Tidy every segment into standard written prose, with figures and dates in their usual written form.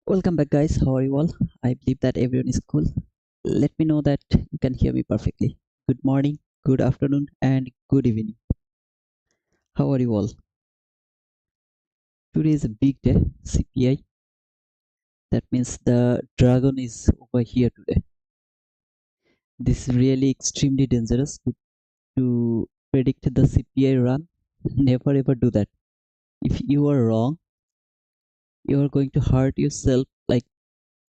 Welcome back, guys. How are you all? I believe that everyone is cool. Let me know that you can hear me perfectly. Good morning, good afternoon, and good evening. How are you all? Today is a big day, CPI. That means the dragon is over here today. This is really extremely dangerous to predict the CPI run. Never ever do that. If you are wrong, you are going to hurt yourself. Like,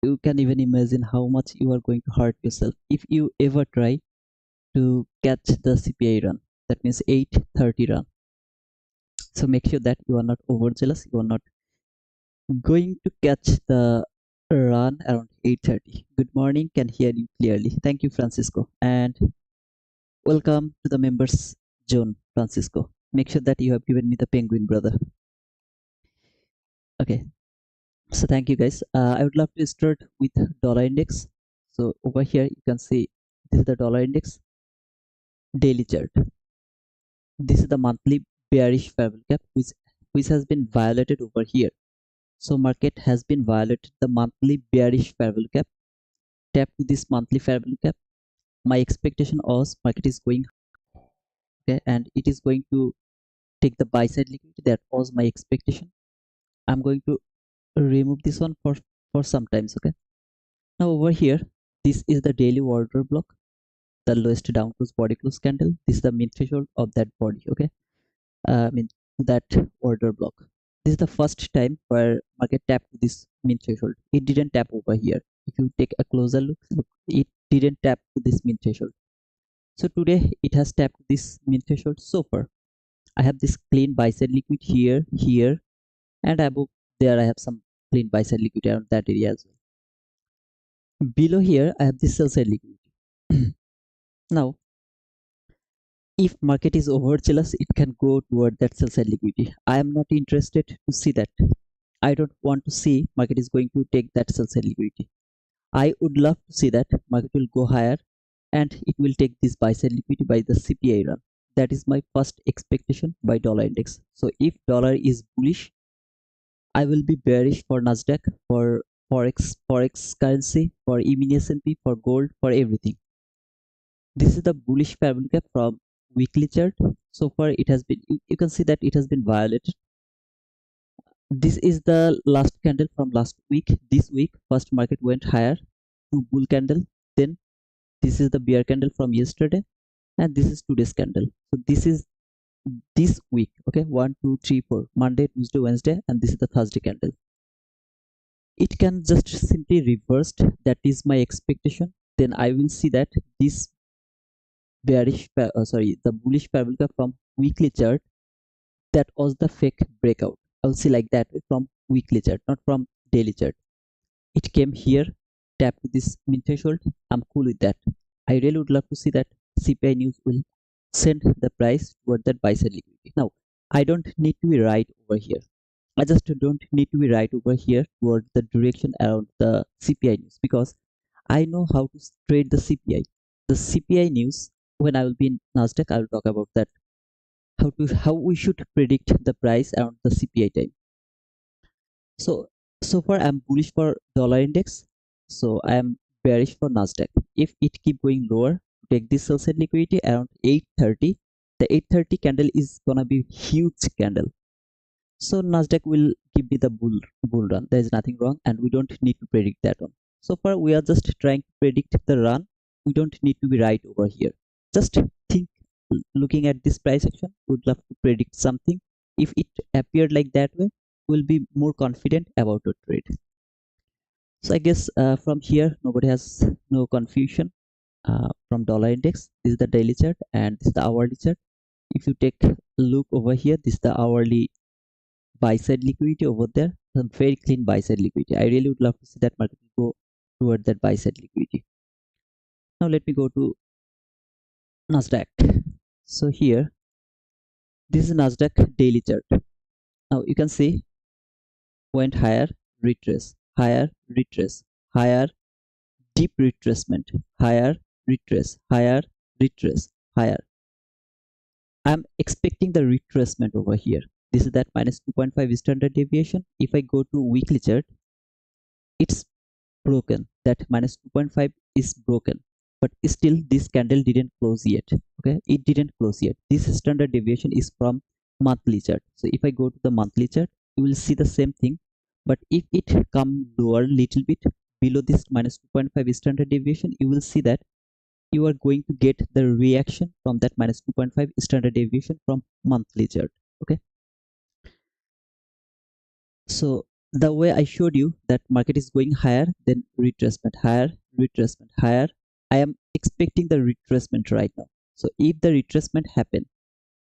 you can even imagine how much you are going to hurt yourself if you ever try to catch the CPI run. That means 8:30 run. So make sure that you are not overzealous. You are not going to catch the run around 8:30. Good morning. Can hear you clearly. Thank you, Francisco, and welcome to the members zone, Francisco. Make sure that you have given me the penguin, brother. Okay. So thank you, guys. I would love to start with dollar index. So over here you can see this is the dollar index daily chart. This is the monthly bearish fair value gap which has been violated over here. So market has been violated the monthly bearish fair value gap. Tap to this monthly fair value gap. My expectation was market is going okay, and it is going to take the buy side liquidity. That was my expectation. I'm going to remove this one for some times. Okay. Now over here, this is the daily order block, the lowest down close body close candle. This is the mid threshold of that body. Okay. I mean that order block. This is the first time where market tapped this min threshold. It didn't tap over here. If you take a closer look, it didn't tap to this min threshold. So today it has tapped this min threshold so far. I have this clean buy side liquid here, and above there I have some clean buy side liquid around that area as well. Below here I have this sell side liquid. Now if market is overzealous, it can go toward that sell side liquidity. I am not interested to see that. I don't want to see market is going to take that sell side liquidity. I would love to see that market will go higher and it will take this buy side liquidity by the CPI run. That is my first expectation by dollar index. So if dollar is bullish, I will be bearish for Nasdaq, for forex currency, for E-mini S&P, for gold, for everything. This is the bullish fair value gap from weekly chart. So far it has been, you can see that it has been violated. This is the last candle from last week. This week first market went higher to bull candle, then this is the bear candle from yesterday, and this is today's candle. So this is this week. Okay, 1 2 3 4, Monday, Tuesday, Wednesday, and this is the Thursday candle. It can just simply reversed. That is my expectation. Then I will see that this the bullish parabolic from weekly chart, that was the fake breakout. I'll see like that from weekly chart, not from daily chart. It came here, tap to this min threshold. I'm cool with that. I really would love to see that CPI news will send the price toward that buy side liquidity. Now I don't need to be right over here. I just don't need to be right over here toward the direction around the CPI news, because I know how to trade the CPI. The CPI news, when I will be in Nasdaq, I will talk about that. How we should predict the price around the CPI time. So far I'm bullish for dollar index. So I am bearish for Nasdaq. If it keep going lower, take this sell side liquidity around 8:30. The 8:30 candle is gonna be huge candle. So Nasdaq will give me the bull run. There is nothing wrong, and we don't need to predict that one. So far we are just trying to predict the run. We don't need to be right over here. Just think, looking at this price action, would love to predict something. If it appeared like that way, we'll be more confident about the trade. So I guess from here nobody has no confusion. From dollar index, this is the daily chart and this is the hourly chart. If you take a look over here, this is the hourly buy side liquidity over there, some very clean buy side liquidity. I really would love to see that market go toward that buy side liquidity. Now let me go to Nasdaq. So here, this is Nasdaq daily chart. Now you can see went higher, retrace, higher, retrace, higher, deep retracement, higher, retrace, higher, retrace, higher. I'm expecting the retracement over here. This is that minus 2.5 standard deviation. If I go to weekly chart, it's broken. That minus 2.5 is broken, but still this candle didn't close yet. Okay, it didn't close yet. This standard deviation is from monthly chart. So if I go to the monthly chart, you will see the same thing, but if it come lower little bit below this minus 2.5 standard deviation, you will see that you are going to get the reaction from that minus 2.5 standard deviation from monthly chart. Okay, so the way I showed you that market is going higher, then retracement, higher, retracement, higher. I am expecting the retracement right now. So if the retracement happen,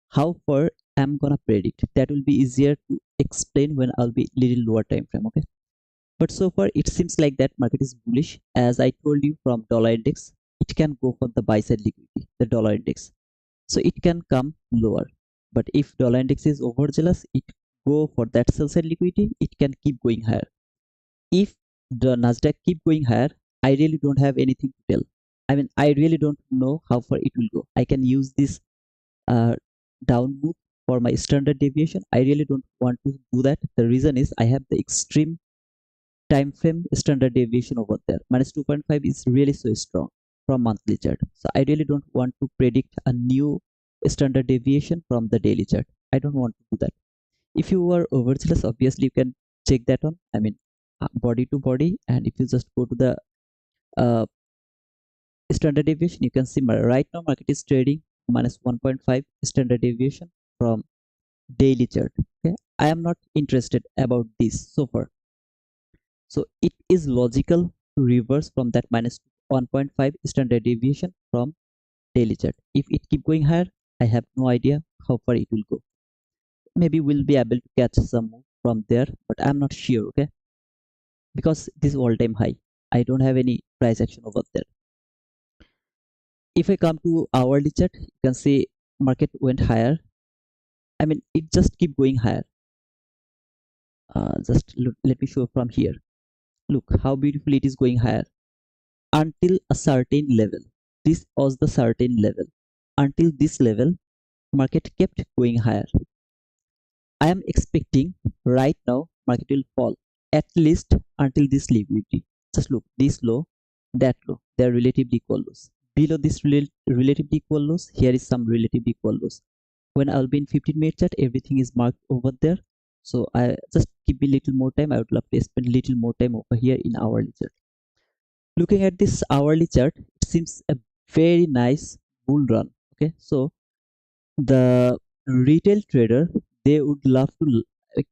how far I'm gonna predict? That will be easier to explain when I'll be little lower time frame. Okay. But so far it seems like that market is bullish. As I told you from dollar index, it can go for the buy side liquidity, the dollar index. So it can come lower. But if dollar index is overzealous, it go for that sell side liquidity, it can keep going higher. If the Nasdaq keep going higher, I really don't have anything to tell. I mean, I really don't know how far it will go. I can use this down move for my standard deviation. I really don't want to do that. The reason is I have the extreme time frame standard deviation over there. Minus 2.5 is really so strong from monthly chart. So I really don't want to predict a new standard deviation from the daily chart. I don't want to do that. If you are overzealous, obviously you can check that on. I mean, body to body, and if you just go to the uh, standard deviation, you can see right now market is trading minus 1.5 standard deviation from daily chart. Okay, I am not interested about this so far. So it is logical to reverse from that minus 1.5 standard deviation from daily chart. If it keep going higher, I have no idea how far it will go. Maybe we'll be able to catch some move from there, but I'm not sure. Okay, because this is all-time high. I don't have any price action over there. If I come to hourly chart, you can see market went higher. I mean, it just keep going higher. Let me show from here. Look how beautiful it is going higher until a certain level. This was the certain level. Until this level, market kept going higher. I am expecting right now market will fall at least until this liquidity. Just look, this low, that low, they are relatively equal lows. Below this relatively equal lows, here is some relatively equal lows. When I'll be in 15-minute chart, everything is marked over there. So I just give me little more time. I would love to spend little more time over here in hourly chart. Looking at this hourly chart, it seems a very nice bull run. Okay, so the retail trader, they would love to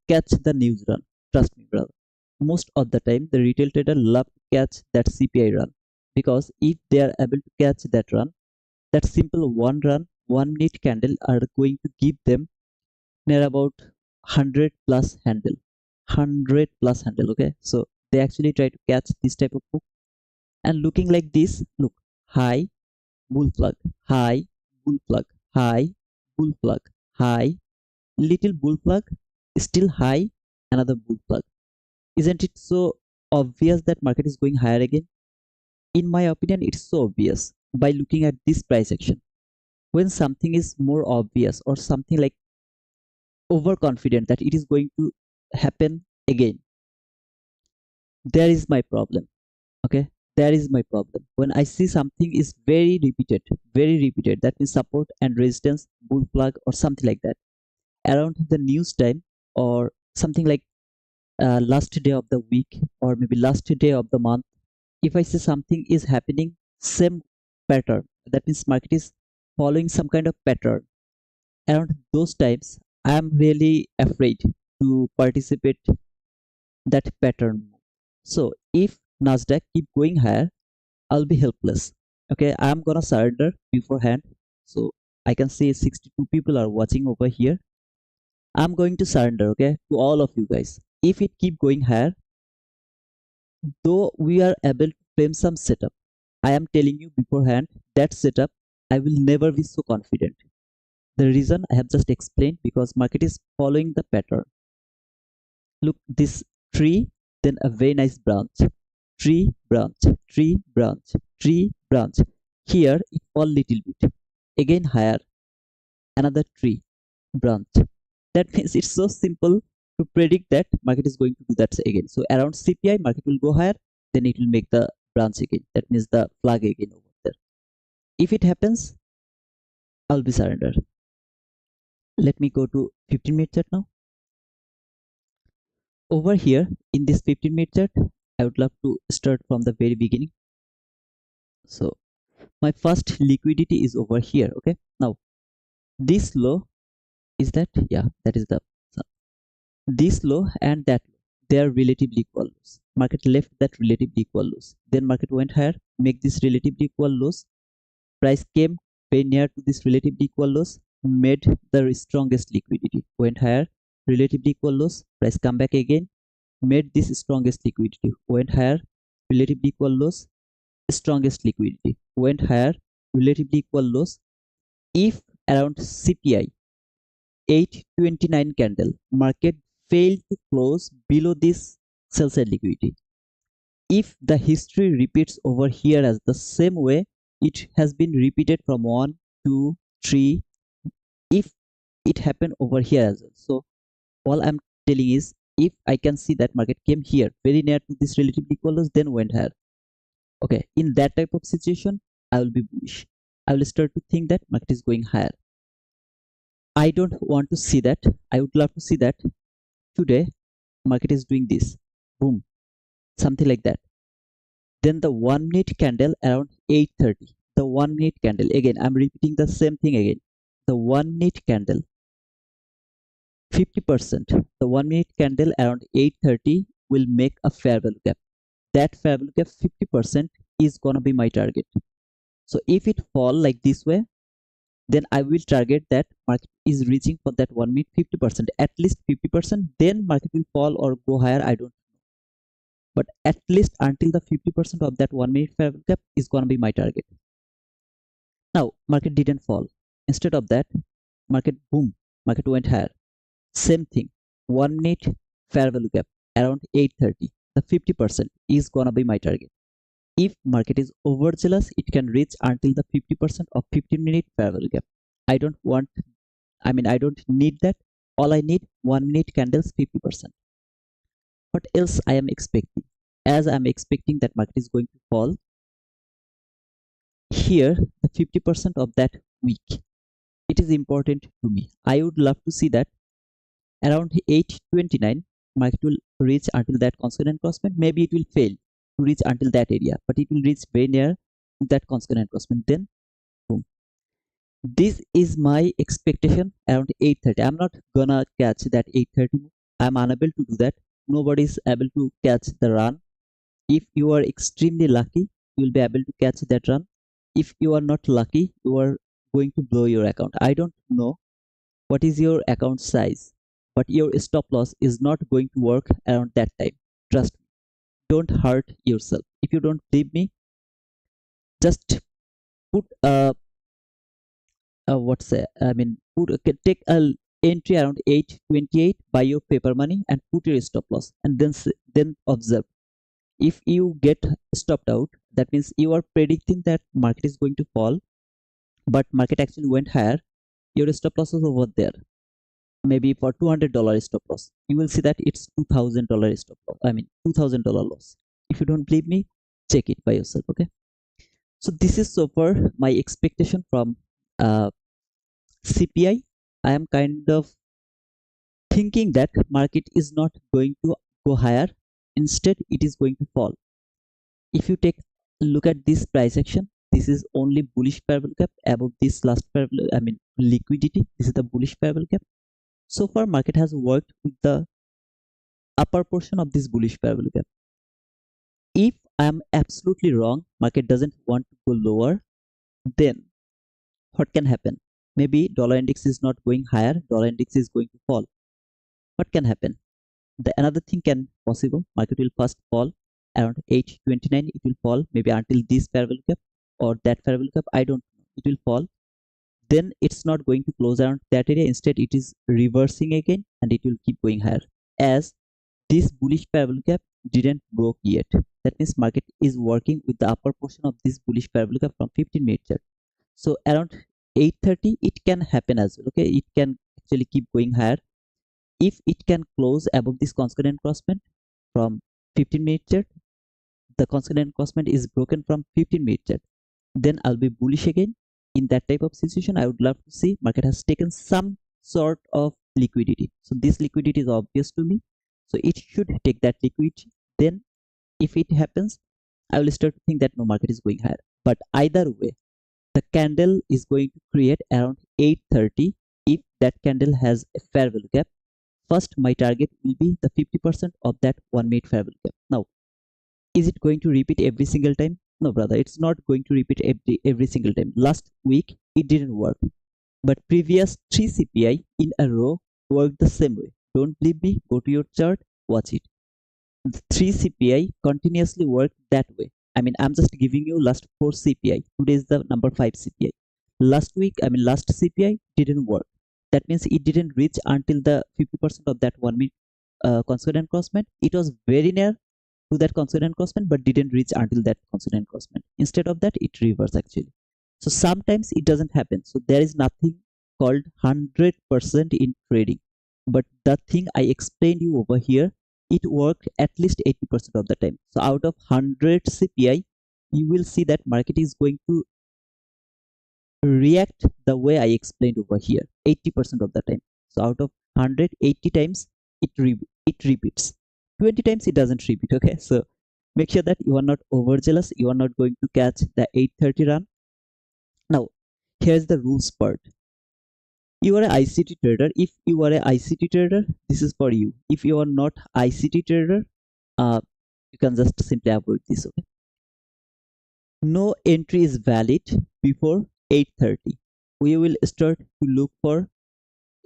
catch the news run. Trust me, brother. Most of the time, the retail trader love to catch that CPI run, because if they are able to catch that run, that simple one run, 1 minute candle are going to give them near about 100 plus handle, 100 plus handle. Okay, so they actually try to catch this type of book. And looking like this, look, high, bull plug, high, bull plug, high, bull plug, high, little bull plug, still high, another bull plug. Isn't it so obvious that market is going higher again? In my opinion, it's so obvious by looking at this price action. When something is more obvious or something like overconfident that it is going to happen again, there is my problem. Okay, there is my problem. When I see something is very repeated, that means support and resistance, bull plug or something like that, around the news time or something like last day of the week or maybe last day of the month, if I see something is happening same pattern, that means market is following some kind of pattern, around those times I am really afraid to participate that pattern. So if Nasdaq keep going higher, I'll be helpless. Okay, I'm gonna surrender beforehand. So I can see 62 people are watching over here. I'm going to surrender, okay, to all of you guys. If it keep going higher, though we are able to frame some setup, I am telling you beforehand that setup I will never be so confident. The reason I have just explained, because market is following the pattern. Look, this tree, then a very nice branch, tree, branch, tree, branch, tree, branch. Here it fall little bit, again higher, another tree, branch. That means it's so simple to predict that market is going to do that again. So around CPI, market will go higher, then it will make the branch again. That means the flag again over there. If it happens, I'll be surrender. Let me go to 15-minute chart now. Over here in this 15-minute chart, I would love to start from the very beginning. So my first liquidity is over here. Okay, now this low is that, yeah, that is the so this low and that low, they are relatively equal lows. Market left that relatively equal lows, then market went higher, make this relatively equal lows, price came very near to this relatively equal lows, made the strongest liquidity, went higher, relatively equal lows, price come back again, made this strongest liquidity, went higher, relatively equal lows, strongest liquidity, went higher, relatively equal lows. If around CPI 829 candle, market failed to close below this sell side liquidity. If the history repeats over here as the same way it has been repeated from 1, 2, 3, if it happened over here as well. So all I'm telling is, if I can see that market came here very near to this relatively equal lows, then went higher. Okay, in that type of situation, I will be bullish. I will start to think that market is going higher. I don't want to see that. I would love to see that today market is doing this, boom, something like that. Then the 1 minute candle around 8:30. The 1 minute candle, again, I'm repeating the same thing again. The 1 minute candle 50%. The 1 minute candle around 8:30 will make a fair value gap. That fair value gap 50% is gonna be my target. So if it fall like this way, then I will target that market is reaching for that 1 minute 50%, at least 50%. Then market will fall or go higher, I don't know. But at least until the 50% of that 1 minute fair value gap is gonna be my target. Now market didn't fall. Instead of that, market boom, market went higher. Same thing, 1 minute fair value gap around 8:30. The 50% is gonna be my target. If market is overzealous, it can reach until the 50% of 15-minute fair value gap. I don't need that. All I need 1 minute candles 50%. What else I am expecting? As I'm expecting that market is going to fall, here the 50% of that week, it is important to me. I would love to see that around 8:29 market will reach until that consonant crossment. Maybe it will fail to reach until that area, but it will reach very near to that consonant crossment. Then boom. This is my expectation around 8:30. I'm not gonna catch that 8:30. I'm unable to do that. Nobody is able to catch the run. If you are extremely lucky, you will be able to catch that run. If you are not lucky, you are going to blow your account. I don't know what is your account size, but your stop loss is not going to work around that time. Trust me. Don't hurt yourself. If you don't believe me, just put take a entry around 8:28 by your paper money and put your stop loss, and then observe. If you get stopped out, that means you are predicting that market is going to fall, but market actually went higher. Your stop loss is over there, maybe for $200 stop loss. You will see that it's $2,000 stop loss. $2,000 loss. If you don't believe me, check it by yourself. Okay. So this is so far my expectation from CPI. I am kind of thinking that market is not going to go higher. Instead, it is going to fall. If you take a look at this price action, this is only bullish fair value gap above this last liquidity. This is the bullish fair value gap. So far, market has worked with the upper portion of this bullish fair value gap. If I am absolutely wrong, market doesn't want to go lower, then what can happen? Maybe dollar index is not going higher, dollar index is going to fall. What can happen? The another thing can possible. Market will first fall around 8:29. It will fall maybe until this fair value gap or that fair value gap. I don't know. It will fall. Then it's not going to close around that area. Instead, it is reversing again and it will keep going higher. As this bullish fair value gap didn't broke yet. That means market is working with the upper portion of this bullish fair value gap from 15-minute chart. So around 8:30, it can happen as well. Okay, it can actually keep going higher. if it can close above this constant encroachment from 15-minute chart, the constant encroachment is broken from 15-minute chart, then I'll be bullish again. In that type of situation, I would love to see market has taken some sort of liquidity. So this liquidity is obvious to me. So it should take that liquidity. Then if it happens, I will start to think that no, market is going higher. But either way, the candle is going to create around 8:30. If that candle has a fair value gap, first my target will be the 50% of that 1 minute fair value gap. Now, is it going to repeat every single time? No, brother, it's not going to repeat every single time. Last week it didn't work, but previous 3 CPI in a row worked the same way. Don't believe me? Go to your chart, watch it. The 3 CPI continuously worked that way. I mean, I'm just giving you last 4 CPI. Today is the number 5 CPI. Last CPI didn't work. That means it didn't reach until the 50% of that 1 minute constant encroachment. It was very near to that constant encroachment, but didn't reach until that constant encroachment. Instead of that, it reversed actually. So sometimes it doesn't happen. So there is nothing called 100% in trading. But the thing I explained you over here, it worked at least 80% of the time. So out of 100 CPI, you will see that market is going to react the way I explained over here 80% of the time. So out of 180 times, it repeats. 20 times it doesn't repeat. Okay, so make sure that you are not overzealous. You are not going to catch the 8:30 run. Now, here's the rules part. You are an ICT trader. If you are an ICT trader, this is for you. If you are not ICT trader, you can just simply avoid this. Okay. No entry is valid before 8:30. We will start to look for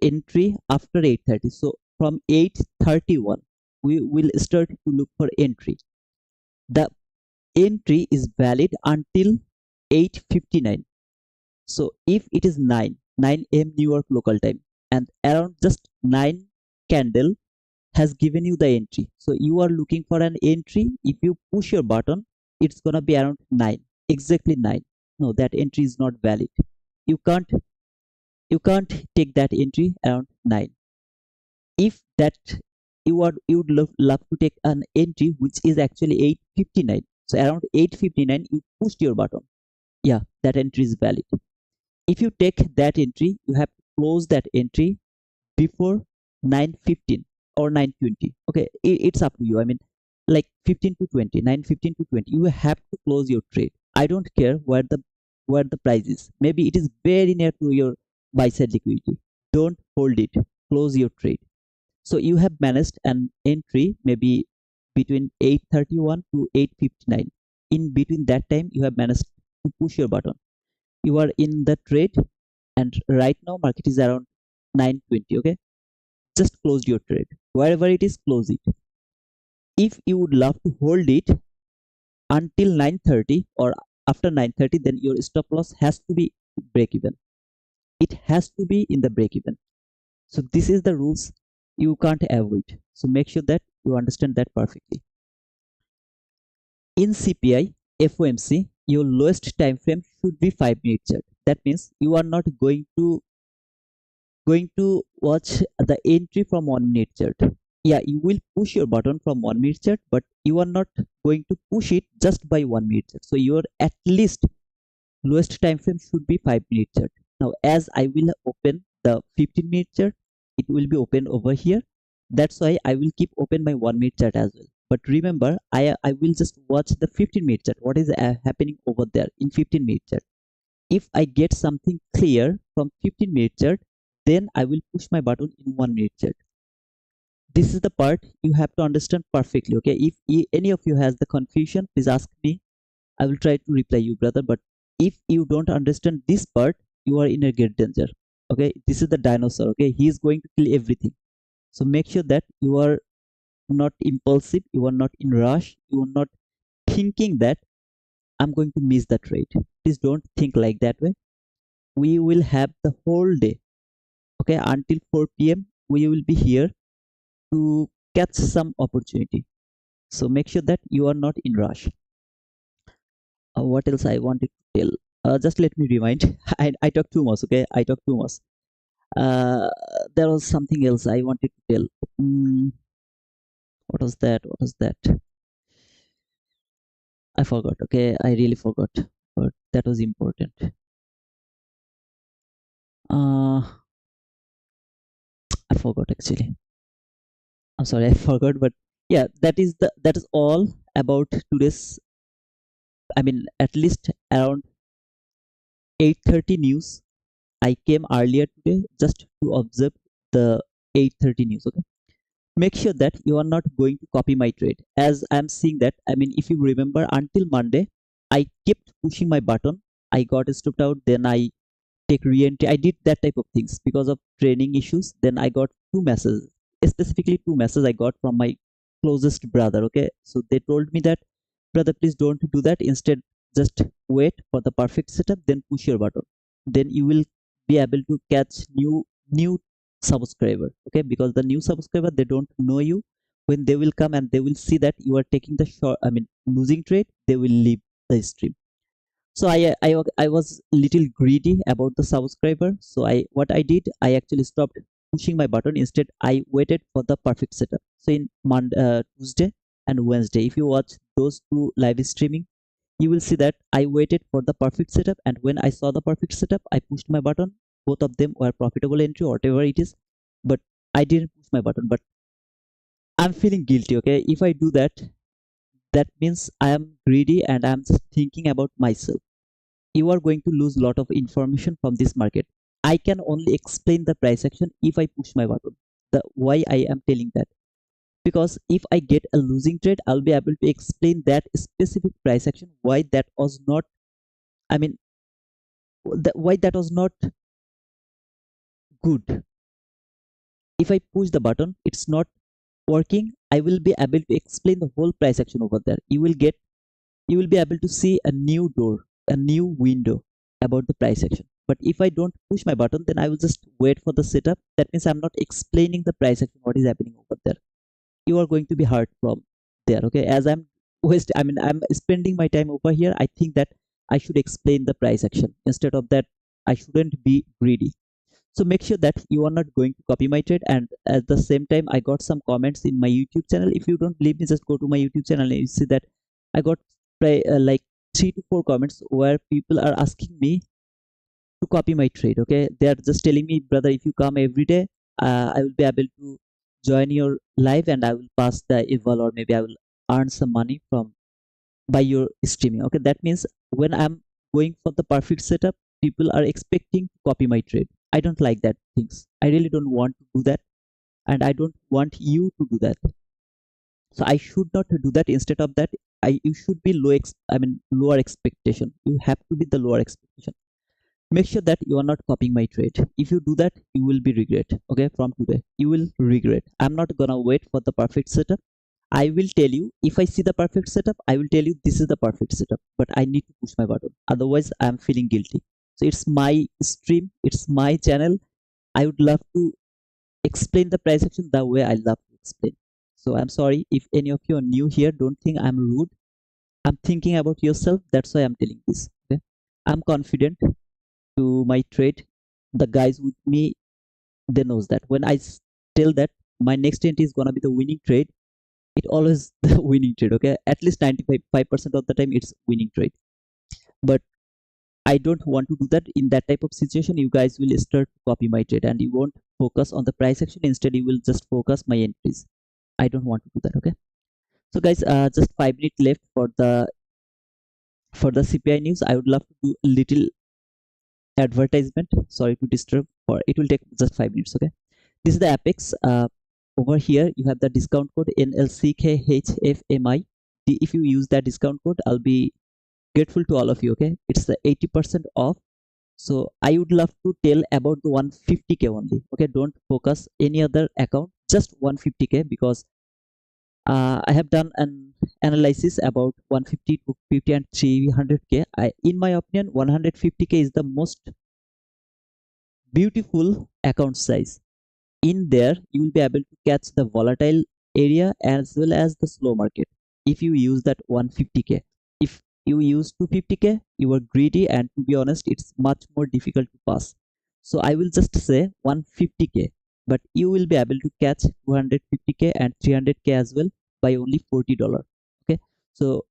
entry after 8:30. So from 8:31, we will start to look for entry. The entry is valid until 8:59. So if it is 9 a.m. New York local time, and around just 9 candle has given you the entry, so you are looking for an entry. If you push your button, it's gonna be around 9, exactly 9. No, that entry is not valid. You can't take that entry around 9. If that you would love to take an entry which is actually 8:59, so around 8:59 you pushed your button, yeah, that entry is valid. If you take that entry, you have to close that entry before 9:15 or 9:20. Okay, it's up to you. I mean, like 15 to 20, 9:15 to 20, you have to close your trade. I don't care where the price is. Maybe it is very near to your buy side liquidity. Don't hold it. Close your trade. So you have managed an entry maybe between 8:31 to 8:59. In between that time, you have managed to push your button. You are in the trade, and right now market is around 9:20. Okay, just close your trade. Wherever it is, close it. If you would love to hold it until 9:30 or after 9:30, then your stop loss has to be break even. It has to be in the break even. So this is the rules you can't avoid. So make sure that you understand that perfectly. In CPI, FOMC, your lowest time frame should be 5-minute chart. That means you are not going to watch the entry from 1-minute chart. Yeah, you will push your button from 1-minute chart, but you are not going to push it just by 1-minute chart. So your at least lowest time frame should be 5-minute chart. Now, as I will open the 15-minute chart, it will be open over here. That's why I will keep open my 1-minute chart as well. But remember, I will just watch the 15-minute chart. What is happening over there in 15-minute chart? If I get something clear from 15-minute chart, then I will push my button in 1-minute chart. This is the part you have to understand perfectly. Okay, if any of you has the confusion, please ask me. I will try to reply you, brother. But if you don't understand this part, you are in a great danger. Okay, this is the dinosaur. Okay, he is going to kill everything. So make sure that you are not impulsive, you are not in rush, you are not thinking that I'm going to miss the trade. Please don't think like that way. We will have the whole day, okay, until 4 p.m. we will be here to catch some opportunity. So make sure that you are not in rush. What else I wanted to tell? Just let me remind. I talk too much. Okay, I talk too much. uh, there was something else I wanted to tell. mm, what was that? I forgot. Okay, I really forgot, but that was important. uh I forgot actually. I'm sorry, I forgot, but yeah, that is all about today's. I mean, at least around 8:30 news. I came earlier today just to observe the 8:30 news. Okay, make sure that you are not going to copy my trade. As I'm seeing that, I mean, if you remember, until Monday, I kept pushing my button. I got stopped out. Then I take re-entry. I did that type of things because of training issues. Then I got two messages, specifically two messages I got from my closest brother. Okay, so they told me that, brother, please don't do that. Instead, just wait for the perfect setup, then push your button. Then you will be able to catch new subscriber. Okay, because the new subscriber, they don't know you. When they will come and they will see that you are taking the short, I mean, losing trade, they will leave the stream. So I was little greedy about the subscriber. So I what I did, I actually stopped pushing my button. Instead, I waited for the perfect setup. So in Monday, Tuesday and Wednesday, if you watch those two live streaming, you will see that I waited for the perfect setup, and when I saw the perfect setup, I pushed my button. Both of them were profitable entry, whatever it is, but I didn't push my button. But I'm feeling guilty. Okay, if I do that, that means I am greedy and I'm just thinking about myself. You are going to lose a lot of information from this market. I can only explain the price action if I push my button. The why I am telling that, because if I get a losing trade, I'll be able to explain that specific price action, why that was not, I mean, why that was not good. If I push the button, it's not working. I will be able to explain the whole price action over there. You will be able to see a new door, a new window about the price action. But if I don't push my button, then I will just wait for the setup. That means I'm not explaining the price action, what is happening over there. You are going to be hurt from there. Okay, as I'm spending my time over here. I think that I should explain the price action. Instead of that, I shouldn't be greedy. So make sure that you are not going to copy my trade. And at the same time, I got some comments in my YouTube channel. If you don't believe me, just go to my YouTube channel and you see that I got like 3 to 4 comments where people are asking me to copy my trade. Okay, they are just telling me, brother, if you come every day, I will be able to join your live and I will pass the eval, or maybe I will earn some money from by your streaming. Okay, that means when I'm going for the perfect setup, people are expecting to copy my trade. I don't like that things. I really don't want to do that, and I don't want you to do that. So I should not do that. Instead of that, you should be lower expectation. You have to be the lower expectation. Make sure that you are not copying my trade. If you do that, you will be regret. Okay, from today you will regret. I'm not gonna wait for the perfect setup. I will tell you, if I see the perfect setup, I will tell you this is the perfect setup, but I need to push my button. Otherwise, I'm feeling guilty. So it's my stream, it's my channel. I would love to explain the price action the way I love to explain. So I'm sorry if any of you are new here. Don't think I'm rude. I'm thinking about yourself. That's why I'm telling this. Okay? I'm confident to my trade. The guys with me, they knows that when tell that my next entry is gonna be the winning trade, it always the winning trade. Okay, at least 95% of the time it's winning trade. But I don't want to do that. In that type of situation, you guys will start to copy my trade and you won't focus on the price action. Instead, you will just focus my entries. I don't want to do that. Okay, so guys, just 5 minutes left for the CPI news. I would love to do a little advertisement. Sorry to disturb, for it will take just 5 minutes. Okay, this is the apex. Over here you have the discount code NLCKHFMI. If you use that discount code, I'll be grateful to all of you. Okay, it's the 80% off. So I would love to tell about the 150k only. Okay, don't focus any other account, just 150k, because I have done an analysis about 150, 250 and 300k. In my opinion, 150k is the most beautiful account size. In there you will be able to catch the volatile area as well as the slow market if you use that 150k. If you use 250k, you are greedy, and to be honest, it's much more difficult to pass. So I will just say 150k, but you will be able to catch 250k and 300k as well by only $40. Okay, so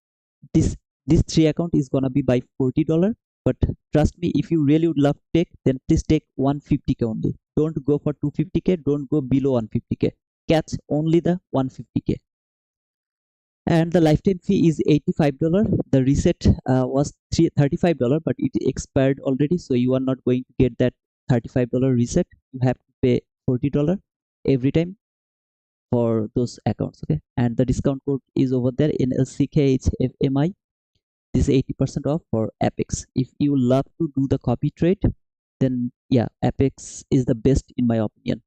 this this three account is gonna be by $40. But trust me, if you really would love to take, then please take 150k only. Don't go for 250k, don't go below 150k. Catch only the 150k. And the lifetime fee is $85. The reset was $35, but it expired already, so you are not going to get that $35 reset. You have to pay $40 every time for those accounts. Okay, and the discount code is over there in LCKHFMI. This is 80% off for Apex. If you love to do the copy trade, then yeah, Apex is the best in my opinion.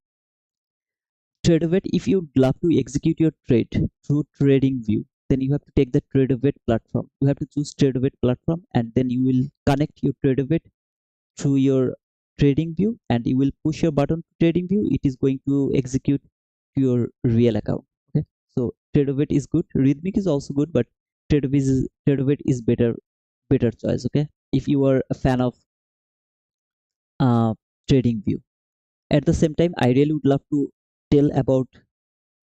TradeOvet, if you love to execute your trade through TradingView, then you have to take the TradeOvet platform. You have to choose TradeOvet platform, and then you will connect your TradeOvet through your TradingView, and you will push your button to TradingView. It is going to execute to your real account. Okay, so TradeOvet is good. Rhythmic is also good, but TradeOvet is better choice. Okay, if you are a fan of uh, TradingView. At the same time, I really would love to tell about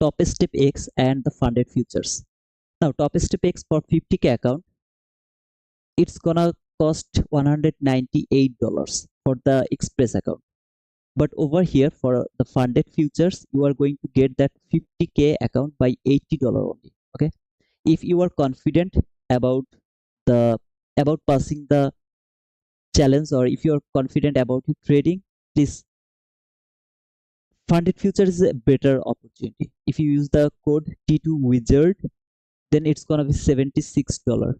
Top Step X and the funded futures. Now, Top Step X for 50k account, it's gonna cost $198 for the express account. But over here for the funded futures, you are going to get that 50k account by $80 only. Okay, if you are confident about the about passing the challenge, or if you are confident about your trading, please, funded future is a better opportunity. If you use the code T2 Wizard, then it's gonna be $76.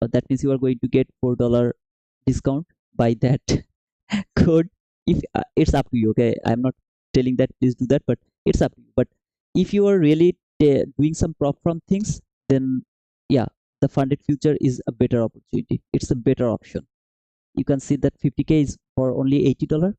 That means you are going to get $4 discount by that code. If it's up to you, okay, I'm not telling that please do that, but it's up to you. But if you are really doing some prop from things, then yeah, the funded future is a better opportunity. It's a better option. You can see that 50k is for only $80,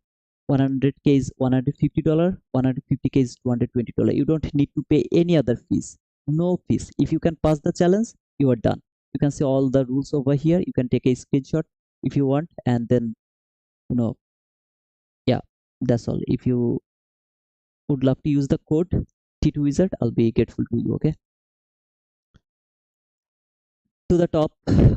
100k is $150, 150k is $220. You don't need to pay any other fees. No fees. If you can pass the challenge, you are done. You can see all the rules over here. You can take a screenshot if you want, and then you know, yeah, that's all. If you would love to use the code T2 Wizard, I'll be grateful to you. Okay. To the top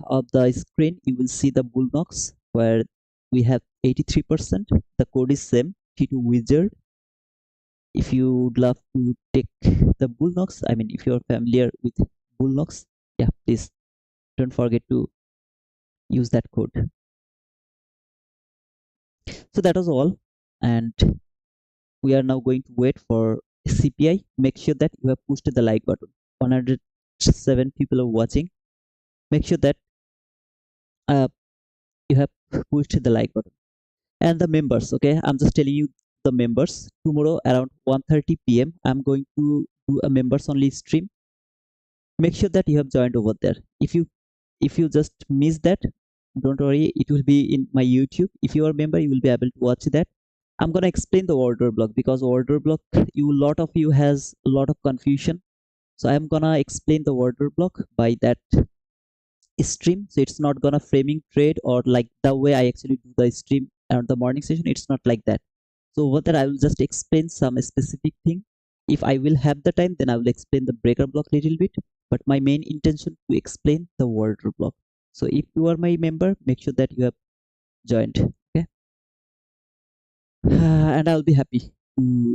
of the screen, you will see the Bulenox where we have 83%. The code is same, T2 Wizard. If you would love to take the Bulenox, I mean, if you're familiar with Bulenox, yeah, please don't forget to use that code. So that was all, and we are now going to wait for CPI. Make sure that you have pushed the like button. 107 people are watching. Make sure that uh, you have pushed the like button. And the members, okay, I'm just telling you the members. Tomorrow around 1:30 p.m. I'm going to do a members only stream. Make sure that you have joined over there. If you just miss that, don't worry, it will be in my YouTube. If you are a member, you will be able to watch that. I'm gonna explain the order block, because order block, you lot of you has a lot of confusion. So I'm gonna explain the order block by that stream. So it's not gonna framing trade or like the way I actually do the stream and the morning session. It's not like that. So over there I will just explain some specific thing. If I will have the time, then I will explain the breaker block little bit, but my main intention to explain the order block. So if you are my member, make sure that you have joined. Okay. And I'll be happy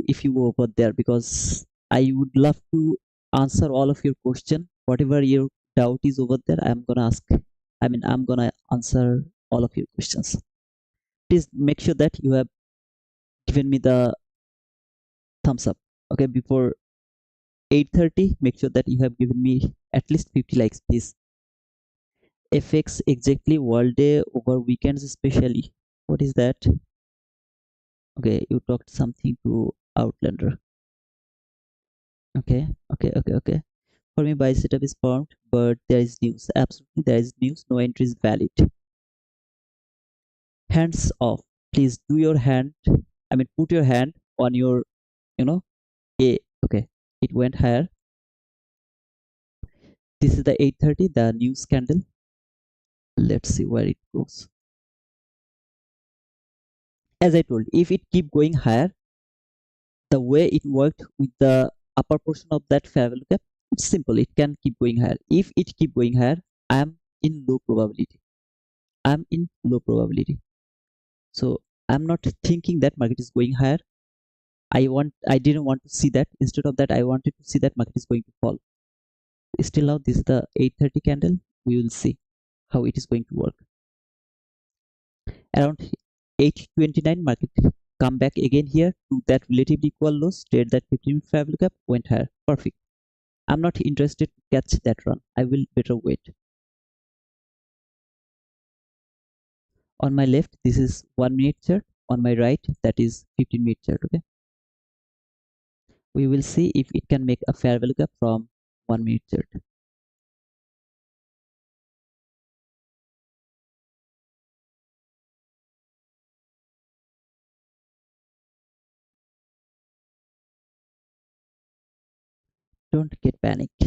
if you go over there, because I would love to answer all of your question. Whatever your doubt is over there, I'm gonna answer all of your questions. Please make sure that you have given me the thumbs up. Okay, before 8:30, make sure that you have given me at least 50 likes, please. FX exactly, world day over weekends especially. What is that? Okay, you talked something to Outlander. Okay. For me, buy setup is formed, but there is news. Absolutely, there is news. No entry is valid. Hands off. Please do your hand. I mean, put your hand on your, you know, A. Okay, it went higher. This is the 8:30, the news candle. Let's see where it goes. As I told, if it keep going higher, the way it worked with the upper portion of that fair value gap, it's simple. It can keep going higher. If it keep going higher, I am in low probability. I'm in low probability. So I'm not thinking that market is going higher. I didn't want to see that. Instead of that, I wanted to see that market is going to fall. Still now, this is the 8:30 candle. We will see how it is going to work. Around 8:29, market come back again here to that relatively equal low, stayed that 15 fair value gap, went higher. Perfect. I'm not interested to catch that run. I will better wait. On my left, this is 1 minute chart. On my right, that is 15-minute chart. Okay. We will see if it can make a fair value gap from 1 minute chart. Don't get panicked.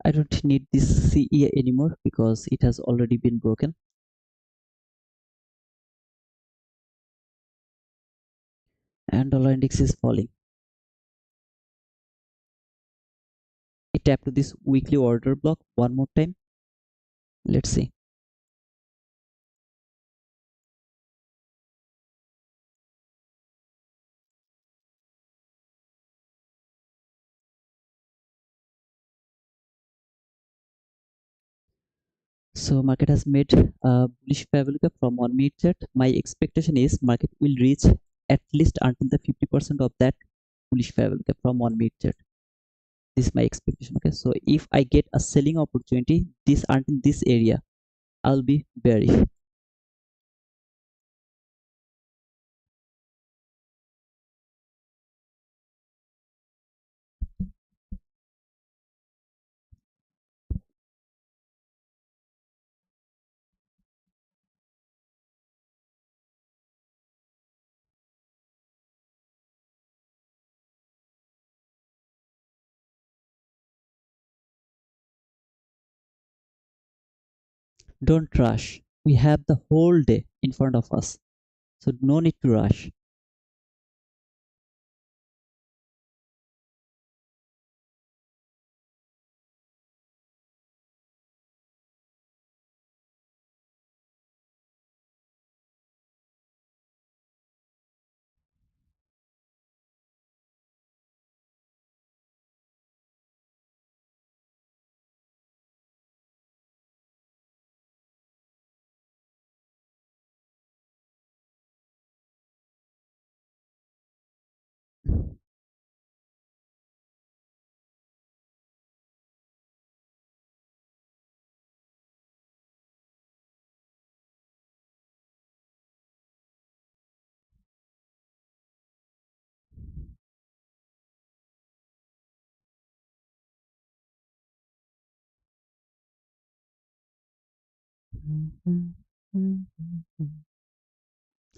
I don't need this CEA anymore because it has already been broken. And dollar index is falling. It tap to this weekly order block one more time. Let's see. So market has made a bullish fair value gap from 1 minute chart. My expectation is market will reach at least until the 50% of that bullish fair value gap from 1 minute chart. This is my expectation. Okay, so if I get a selling opportunity this until this area, I'll be bearish. Don't rush. We have the whole day in front of us, so no need to rush.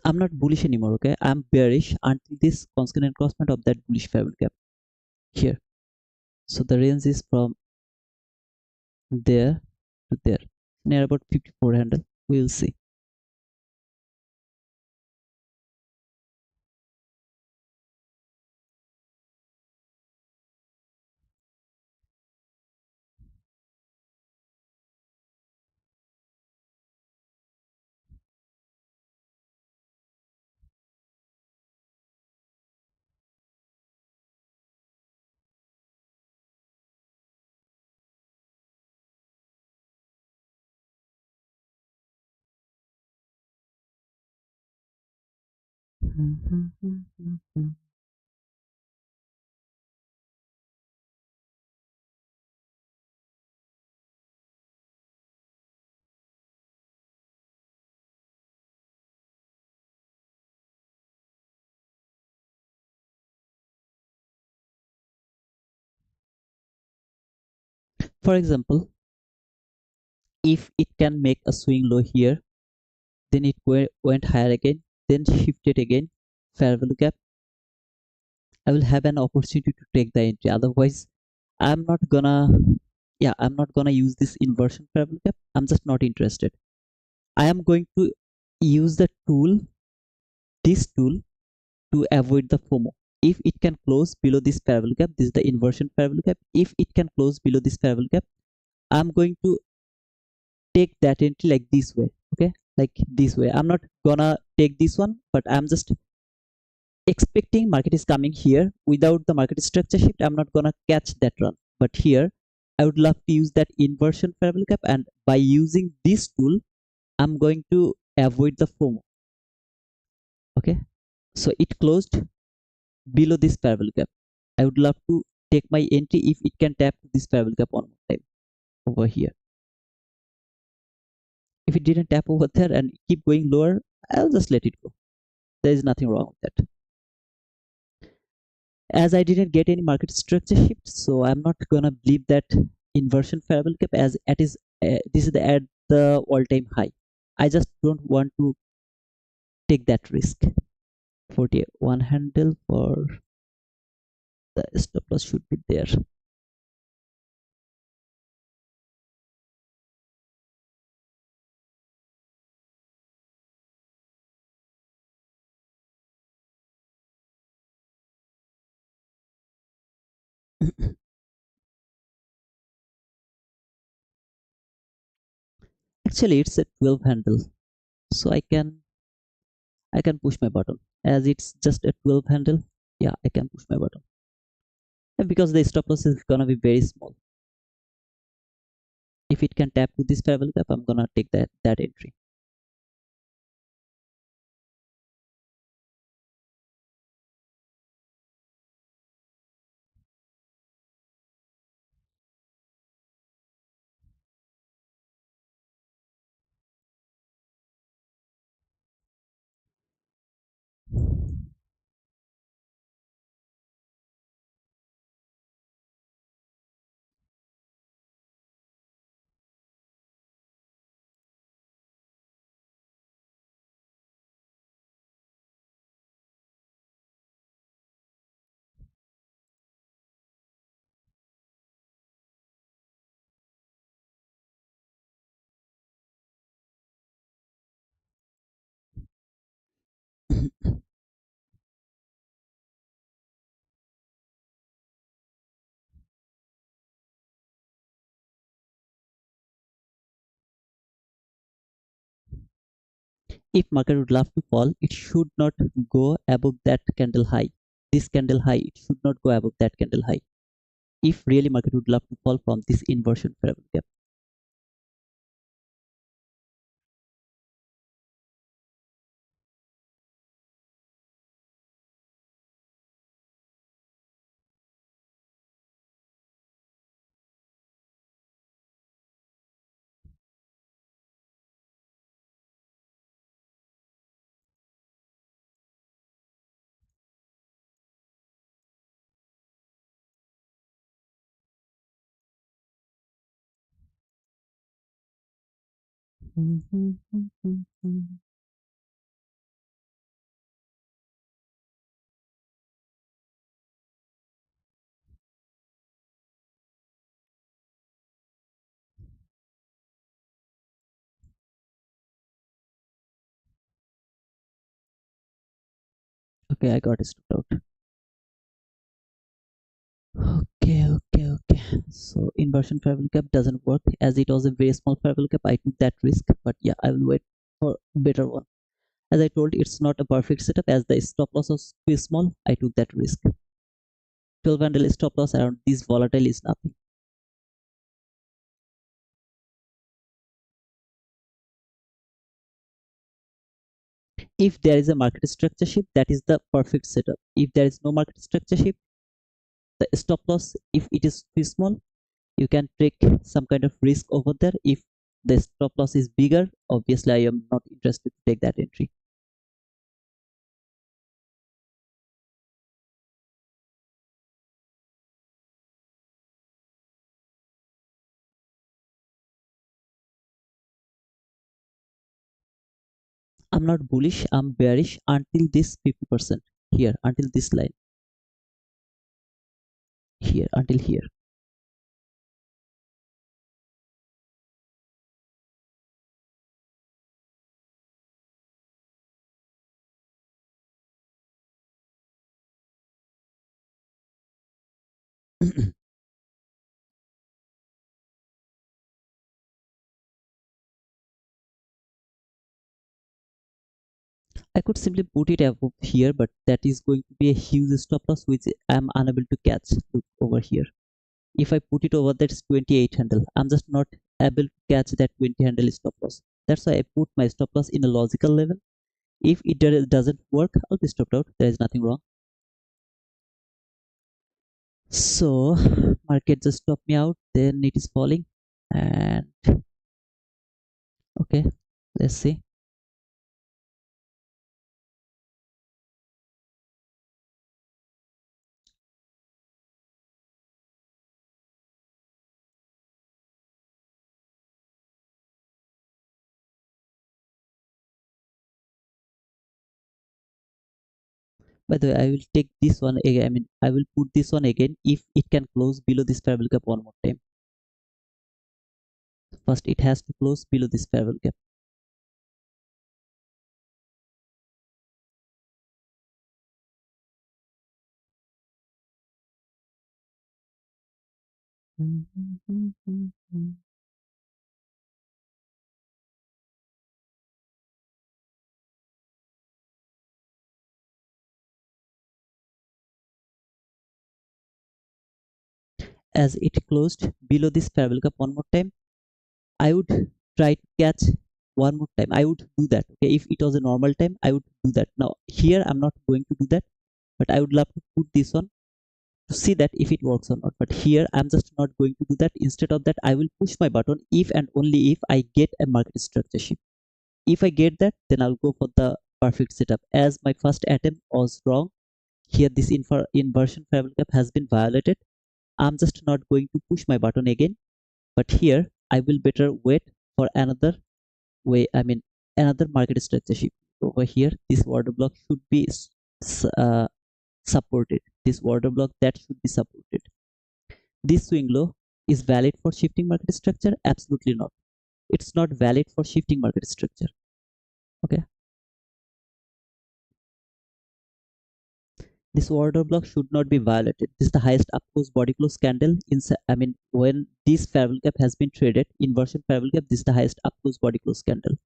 I'm not bullish anymore. Okay, I'm bearish until this constant crossment of that bullish fair value gap here. So the range is from there to there, near about 54 handle. We'll see. For example, if it can make a swing low here, then it went higher again, then shifted again, fair value gap, I will have an opportunity to take the entry. Otherwise, I'm not gonna, yeah, I'm not gonna use this inversion fair value gap. I'm just not interested. I am going to use the tool, this tool, to avoid the FOMO. If it can close below this fair value gap, this is the inversion fair value gap. If it can close below this fair value gap, I'm going to take that entry like this way. Okay, like this way. I'm not gonna take this one, but I'm just expecting market is coming here. Without the market structure shift, I'm not gonna catch that run. But here, I would love to use that inversion fair value gap, and by using this tool, I'm going to avoid the FOMO. Okay, so it closed below this fair value gap. I would love to take my entry if it can tap this fair value gap one more time over here. If it didn't tap over there and keep going lower, I'll just let it go. There is nothing wrong with that. As I didn't get any market structure shift, so I'm not gonna believe that inversion fair value gap as it is. This is at the all-time high. I just don't want to take that risk. 41 handle for the stop loss should be there. Actually, it's a 12 handle, so I can push my button as it's just a 12 handle. Yeah, I can push my button, and because the stop loss is gonna be very small. If it can tap to this fair value gap, I'm gonna take that entry. If market would love to fall, it should not go above that candle high. This candle high, it should not go above that candle high. If really market would love to fall from this inversion fair value gap. Okay, I got it stopped out. Okay. So inversion fair value gap doesn't work as it was a very small fair value gap. I took that risk, but yeah, I will wait for better one. As I told, it's not a perfect setup as the stop loss was too small. I took that risk. 12 handle stop loss around this volatile is nothing. If there is a market structure shift, that is the perfect setup. If there is no market structure shift, the stop loss, if it is too small, you can take some kind of risk over there. If the stop loss is bigger, obviously I am not interested to take that entry. I'm not bullish, I'm bearish until this 50% here, until this line here, until here. I could simply put it above here, but that is going to be a huge stop loss which I'm unable to catch. Look over here. If I put it over that 28 handle, I'm just not able to catch that 20 handle stop loss. That's why I put my stop loss in a logical level. If it doesn't work, I'll be stopped out. There is nothing wrong. So market just stopped me out, then it is falling, and okay, let's see. By the way, I will take this one again. I mean, I will put this one again if it can close below this parallel gap one more time. First, it has to close below this parallel gap. As it closed below this parallel gap one more time, I would try to catch one more time. I would do that. Okay, if it was a normal time, I would do that. Now here, I'm not going to do that, but I would love to put this on to see that if it works or not. But here, I'm just not going to do that. Instead of that, I will push my button if and only if I get a market structure shift. If I get that, then I'll go for the perfect setup. As my first attempt was wrong, here this inversion parallel gap has been violated. I'm just not going to push my button again, but here I will better wait for another way. I mean, another market structure shift. Over here, this order block should be uh, supported. This order block that should be supported. This swing low is valid for shifting market structure? Absolutely not. It's not valid for shifting market structure. Okay. This order block should not be violated. This is the highest up close body close candle in, I mean, when this parallel gap has been traded, inversion parallel gap, this is the highest up close body close candle.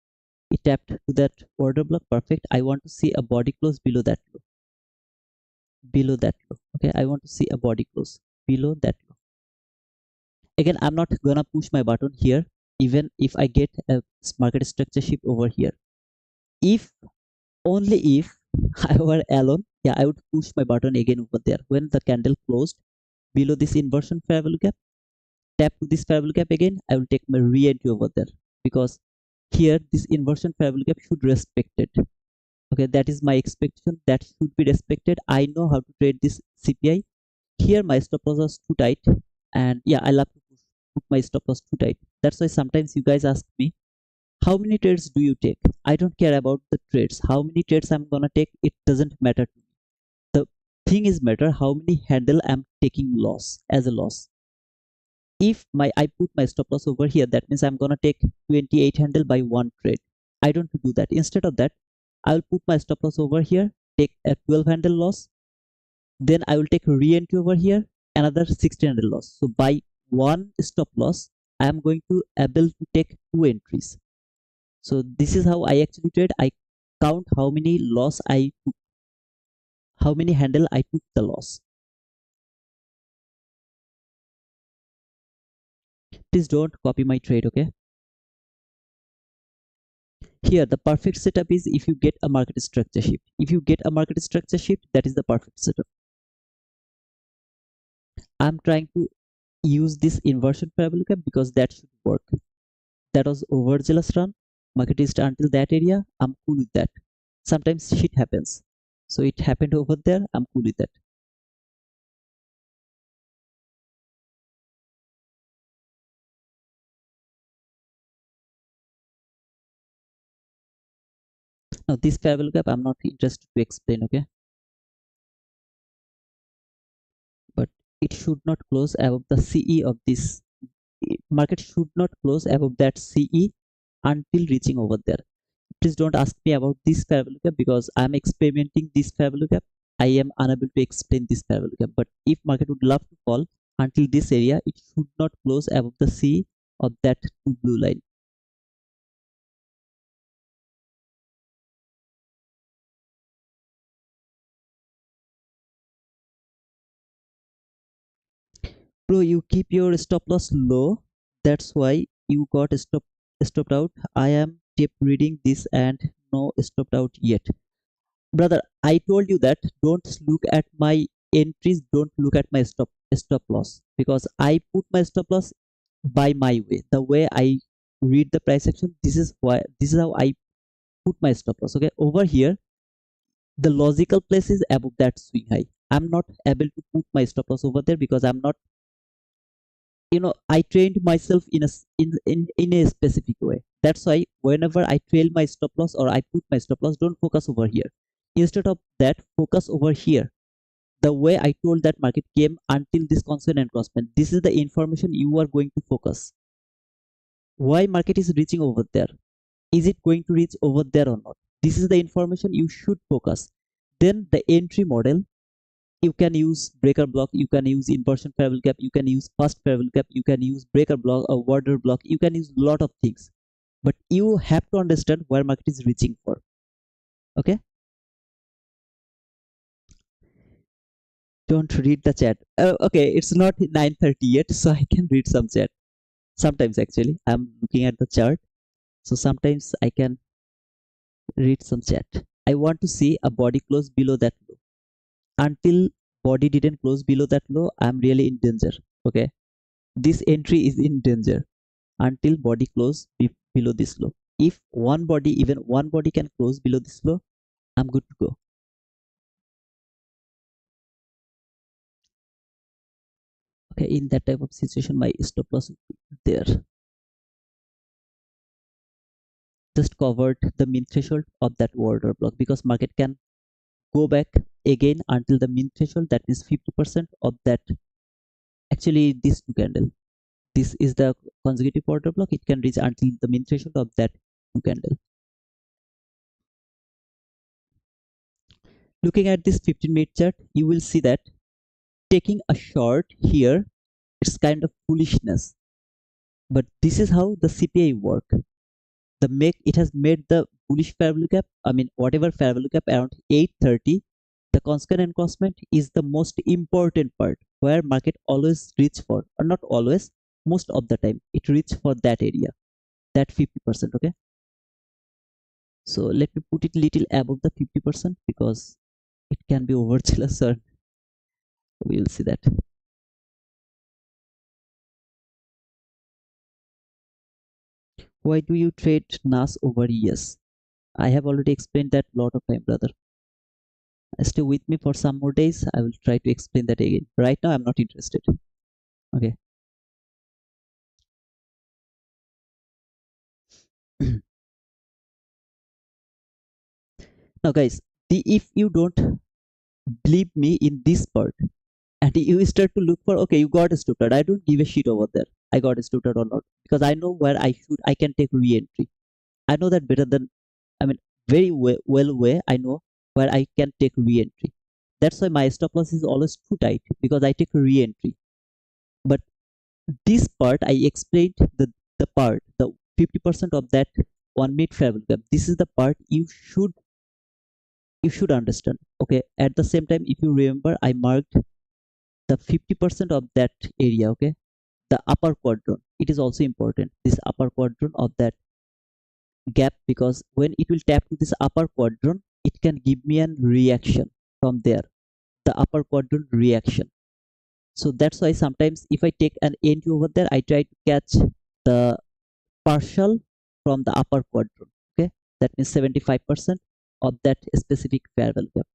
It tapped to that order block. Perfect. I want to see a body close below that low. Below that low. Okay. I want to see a body close below that low. Again, I'm not gonna push my button here, even if I get a market structure shift over here. If only if I were alone, yeah, I would push my button again over there. When the candle closed below this inversion parallel gap, tap to this parallel gap again, I will take my re-entry over there, because here this inversion parallel gap should respect it. Okay, that is my expectation. That should be respected. I know how to trade this CPI. Here my stop loss was too tight, and yeah, I love to put my stop loss too tight. That's why sometimes you guys ask me, how many trades do you take? I don't care about the trades. How many trades I'm gonna take, it doesn't matter to me. The thing is matter how many handle I'm taking loss as a loss. If I put my stop loss over here, that means I'm gonna take 28 handle by one trade. I don't do that. Instead of that, I'll put my stop loss over here, take a 12 handle loss, then I will take re-entry over here, another 16 handle loss. So by one stop loss, I am going to able to take two entries. So this is how I actually trade. I count how many loss I took, how many handle I took the loss. Please don't copy my trade, okay? Here, the perfect setup is if you get a market structure shift. If you get a market structure shift, that is the perfect setup. I'm trying to use this inversion parabolic because that should work. That was overzealous run. Market is until that area. I'm cool with that. Sometimes shit happens. So it happened over there. I'm cool with that. Now this fair value gap I'm not interested to explain, okay, but it should not close above the CE of this. Market should not close above that CE until reaching over there. Please don't ask me about this fair value gap because I'm experimenting this fair value gap. I am unable to explain this fair value gap. But if market would love to fall until this area, it should not close above the C of that two blue line. Bro, you keep your stop loss low. That's why you got stopped out. I am kept reading this and no stopped out yet. Brother, I told you that don't look at my entries, don't look at my stop loss, because I put my stop loss by my way, the way I read the price action. This is how I put my stop loss. Okay, over here the logical place is above that swing high. I'm not able to put my stop loss over there because I'm not, I trained myself in a specific way. That's why whenever I trail my stop loss or I put my stop loss, don't focus over here. Instead of that, focus over here. The way I told that market came until this constant encroachment. This is the information you are going to focus. Why market is reaching over there? Is it going to reach over there or not? This is the information you should focus. Then the entry model, you can use breaker block, you can use inversion fair value gap, you can use fast fair value gap, you can use breaker block or water block, you can use lot of things. But you have to understand where market is reaching for. Okay? Don't read the chat. Okay, it's not 9:30 yet, so I can read some chat. Sometimes actually, I'm looking at the chart, so sometimes I can read some chat. I want to see a body close below that low. Until body didn't close below that low, I'm really in danger. Okay, this entry is in danger until body close below this low. If even one body can close below this low, I'm good to go. Okay, in that type of situation, my stop loss will be there. Just covered the mean threshold of that order block because market can go back again until the mean threshold, that is 50% of that. Actually, this two candle, this is the consecutive order block. It can reach until the mean threshold of that two candle. Looking at this 15-minute chart, you will see that taking a short here, it's kind of foolishness. But this is how the CPI work. It has made the bullish fair value gap. I mean, whatever fair value gap around 830. The constant encroachment is the most important part where market always reach for, or not always, most of the time it reach for that area, that 50%. Okay, so let me put it little above the 50% because it can be overzealous, or we'll see that. Why do you trade NAS over ES? I have already explained that a lot of time, brother. Stay with me for some more days. I will try to explain that again. Right now, I'm not interested. Okay. Now, guys, if you don't believe me in this part, and you start to look for, okay, you got stupid, I don't give a shit over there, I got stupid or not, because I know where I can take re-entry. I know that better than, I mean, very well way I know where I can take re-entry. That's why my stop loss is always too tight, because I take re-entry. But this part I explained, the part, the 50% of that 1 minute fair value gap, this is the part you should understand. Okay, at the same time, if you remember, I marked the 50% of that area. Okay, the upper quadrant, it is also important, this upper quadrant of that gap, because when it will tap to this upper quadrant, it can give me a reaction from there, the upper quadrant reaction. So that's why sometimes if I take an entry over there, I try to catch the partial from the upper quadrant. Okay, that means 75% of that specific fair value gap,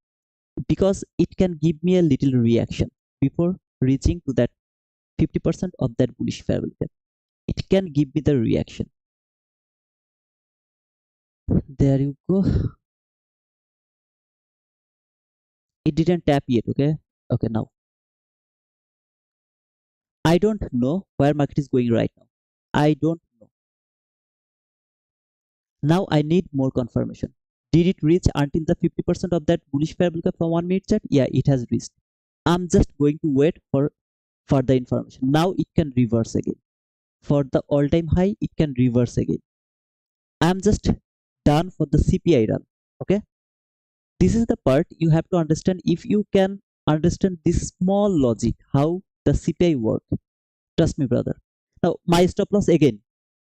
because it can give me a little reaction before reaching to that 50% of that bullish fair value gap. It can give me the reaction. There you go. It didn't tap yet. Okay. Okay. Now I don't know where market is going right now. I don't know. Now I need more confirmation. Did it reach until the 50% of that bullish parabolic from 1 minute chart? Yeah, it has reached. I'm just going to wait for further information. Now it can reverse again. For the all-time high, it can reverse again. I'm just done for the CPI run. Okay. This is the part you have to understand. If you can understand this small logic, how the CPI work, trust me, brother. Now, my stop loss again.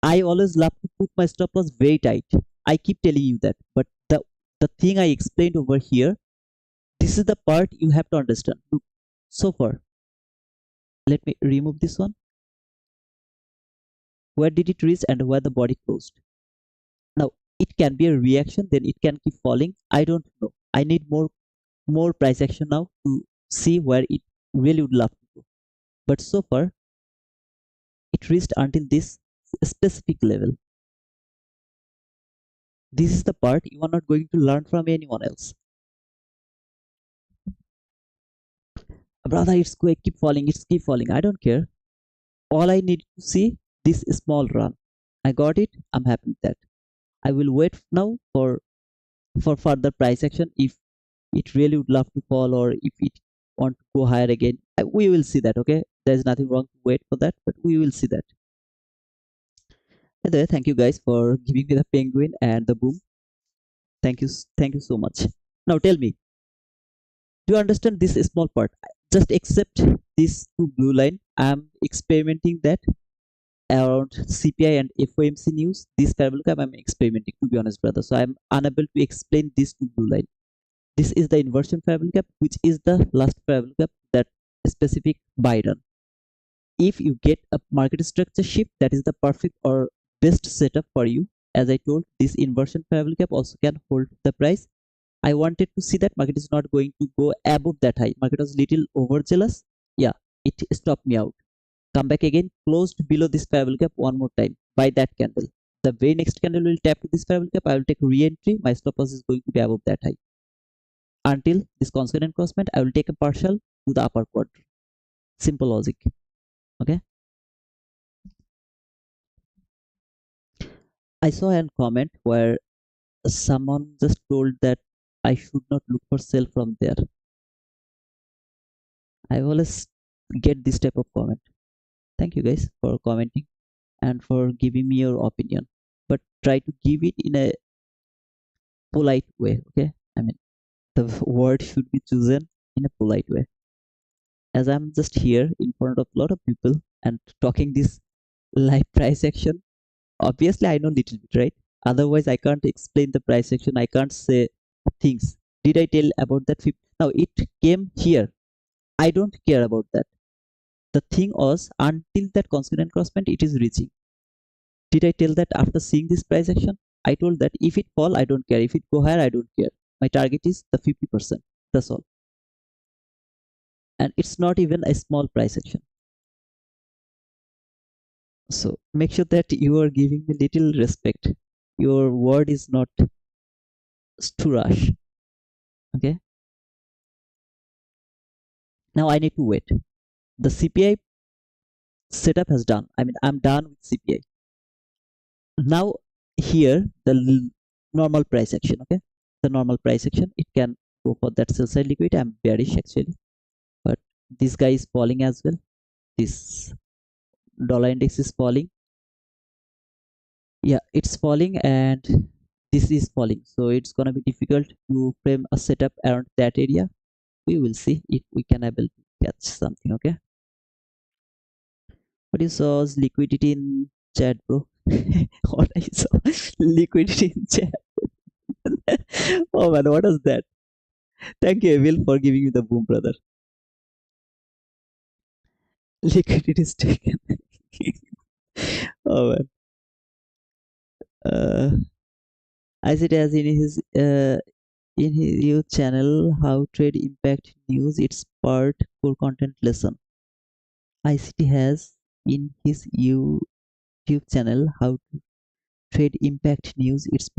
I always love to put my stop loss very tight. I keep telling you that. But the thing I explained over here, this is the part you have to understand. Look, so far, let me remove this one. Where did it reach and where the body closed? Now, it can be a reaction, then it can keep falling. I don't know. I need more price action now to see where it really would love to go. But so far, it reached until this specific level. This is the part you are not going to learn from anyone else. Brother, it's going keep falling, it's keep falling. I don't care. All I need to see this small run. I got it. I'm happy with that. I will wait now for further price action if it really would love to fall or if it want to go higher again. We will see that. Okay, there's nothing wrong to wait for that, but we will see that. And thank you guys for giving me the penguin and the boom. Thank you so much. Now tell me, do you understand this small part? Just accept this two blue line. I'm experimenting that around CPI and FOMC news. This parabolic I'm experimenting, to be honest, brother. So I'm unable to explain this two blue line. This is the inversion parabolic gap, which is the last parabolic gap that specific buy run. If you get a market structure shift, that is the perfect or best setup for you. As I told, this inversion parabolic gap also can hold the price. I wanted to see that market is not going to go above that high. Market was little overzealous. Yeah, it stopped me out. Come back again, closed below this parabolic gap one more time. Buy that candle. The very next candle will tap to this parabolic gap. I will take re-entry. My stop loss is going to be above that high. Until this consonant crossment, I will take a partial to the upper quadrant. Simple logic. Okay. I saw a comment where someone just told that I should not look for sell from there. I always get this type of comment. Thank you guys for commenting and for giving me your opinion. But try to give it in a polite way. Okay. I mean, the word should be chosen in a polite way. As I'm just here in front of a lot of people and talking this live price action, obviously I know little bit, right? Otherwise I can't explain the price action. I can't say things. Did I tell about that 50? Now it came here. I don't care about that. The thing was until that consonant crossment it is reaching. Did I tell that after seeing this price action? I told that if it fall, I don't care. If it go higher, I don't care. My target is the 50%. That's all. And it's not even a small price action. So make sure that you are giving me little respect. Your word is not to rush. Okay. Now I need to wait. The CPI setup has done. I mean, I'm done with CPI. Now here the normal price action. Okay. The normal price action. It can go for that sell side liquidity. I'm bearish actually. But this guy is falling as well. This dollar index is falling. Yeah, it's falling and this is falling, so it's gonna be difficult to frame a setup around that area. We will see if we can able to catch something. Okay, what you saw is liquidity in chat, bro. What I saw liquidity in chat. Oh man, what is that? Thank you, Evil, for giving me the boom, brother. Liquidity is taken. Oh man. I said as in his YouTube channel, How Trade Impact News, it's part core content lesson. ICT has in his YouTube channel, How to Trade Impact News. It's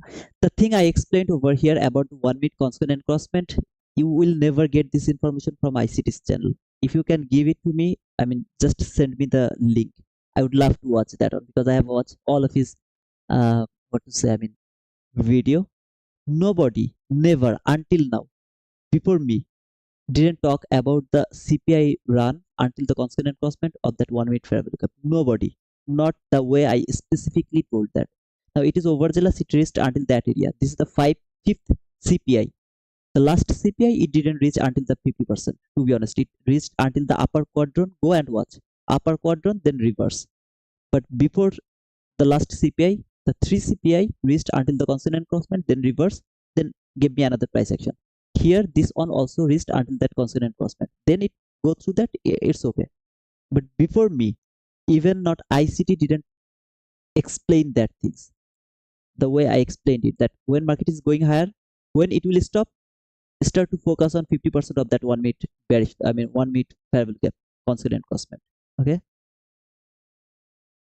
the thing I explained over here about the 1 minute consonant crossment. you will never get this information from ICT's channel. If you can give it to me, I mean, just send me the link. I would love to watch that one because I have watched all of his what to say, I mean, video. Nobody, never until now, before me, didn't talk about the CPI run until the constant enforcement of that 1 minute fair value gap. Nobody, not the way I specifically told that. Now it is overzealous. It reached until that area. This is the fifth CPI. The last CPI it didn't reach until the 50%. To be honest, it reached until the upper quadrant. Go and watch upper quadrant, then reverse. But before the last CPI, the 3 CPI reached until the constant encroachment, then reverse, then give me another price action. Here, this one also reached until that constant encroachment. Then it go through that, it's okay. But before me, even not ICT didn't explain that things the way I explained it. That when market is going higher, when it will stop, start to focus on 50% of that 1 minute bearish. I mean 1 minute fair value gap, constant encroachment. Okay,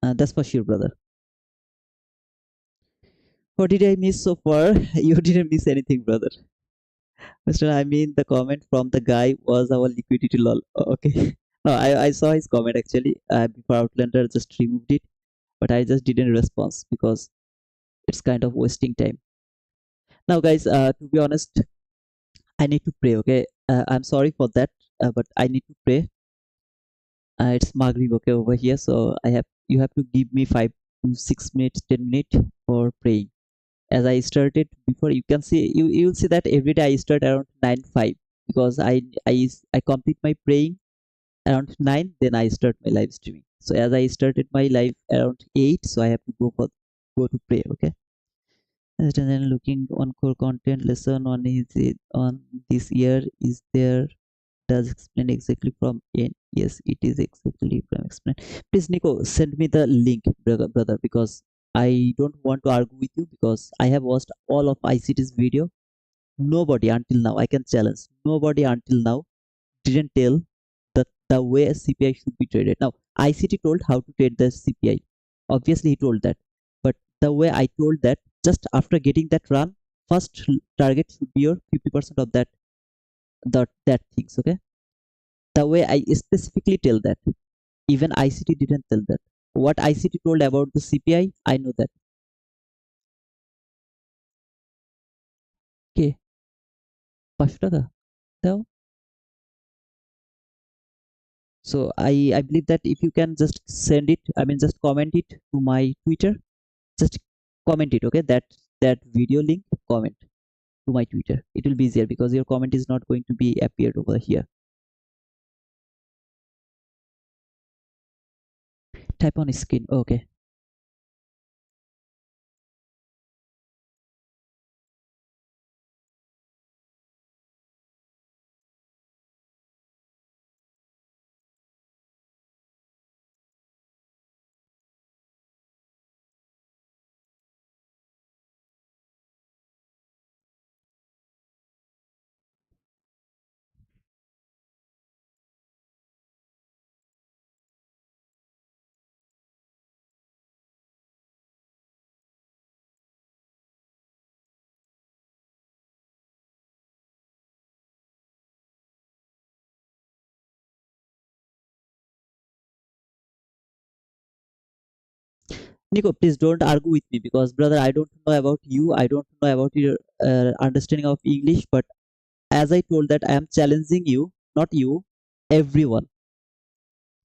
that's for sure, brother. What did I miss so far? You didn't miss anything, brother. Mr. I mean, the comment from the guy was our liquidity lol. Okay. No, I saw his comment actually. Before Outlander just removed it, but I just didn't respond because it's kind of wasting time. Now, guys, to be honest, I need to pray. Okay, I'm sorry for that, but I need to pray. It's Maghrib, okay, over here, so you have to give me 5 to 6 minutes, 10 minutes for praying. As I started before, you can see you'll see that every day I start around 9:05 because I complete my praying around 9, then I start my live streaming. So as I started my live around 8, so I have to go to pray. Okay. And then looking on core content lesson on on this year is there does explain exactly from in. Yes, it is exactly from explain. Please, Nico, send me the link, brother, because I don't want to argue with you because I have watched all of ICT's video. Nobody until now, I can challenge, nobody until now didn't tell the way a CPI should be traded. Now, ICT told how to trade the CPI. Obviously, he told that. But the way I told that, just after getting that run, first target should be your 50% of that things. Okay. The way I specifically tell that, even ICT didn't tell that. What ICT told about the CPI, I know that. Okay, 5 টাকা দাও. So I believe that if you can just send it, I mean just comment it to my Twitter. Just comment it, okay? That video link, comment to my Twitter. It will be easier because your comment is not going to be appeared over here. Type on screen. Okay. Nico, please don't argue with me because, brother, I don't know about you. I don't know about your understanding of English. But as I told that I am challenging you, not you, everyone.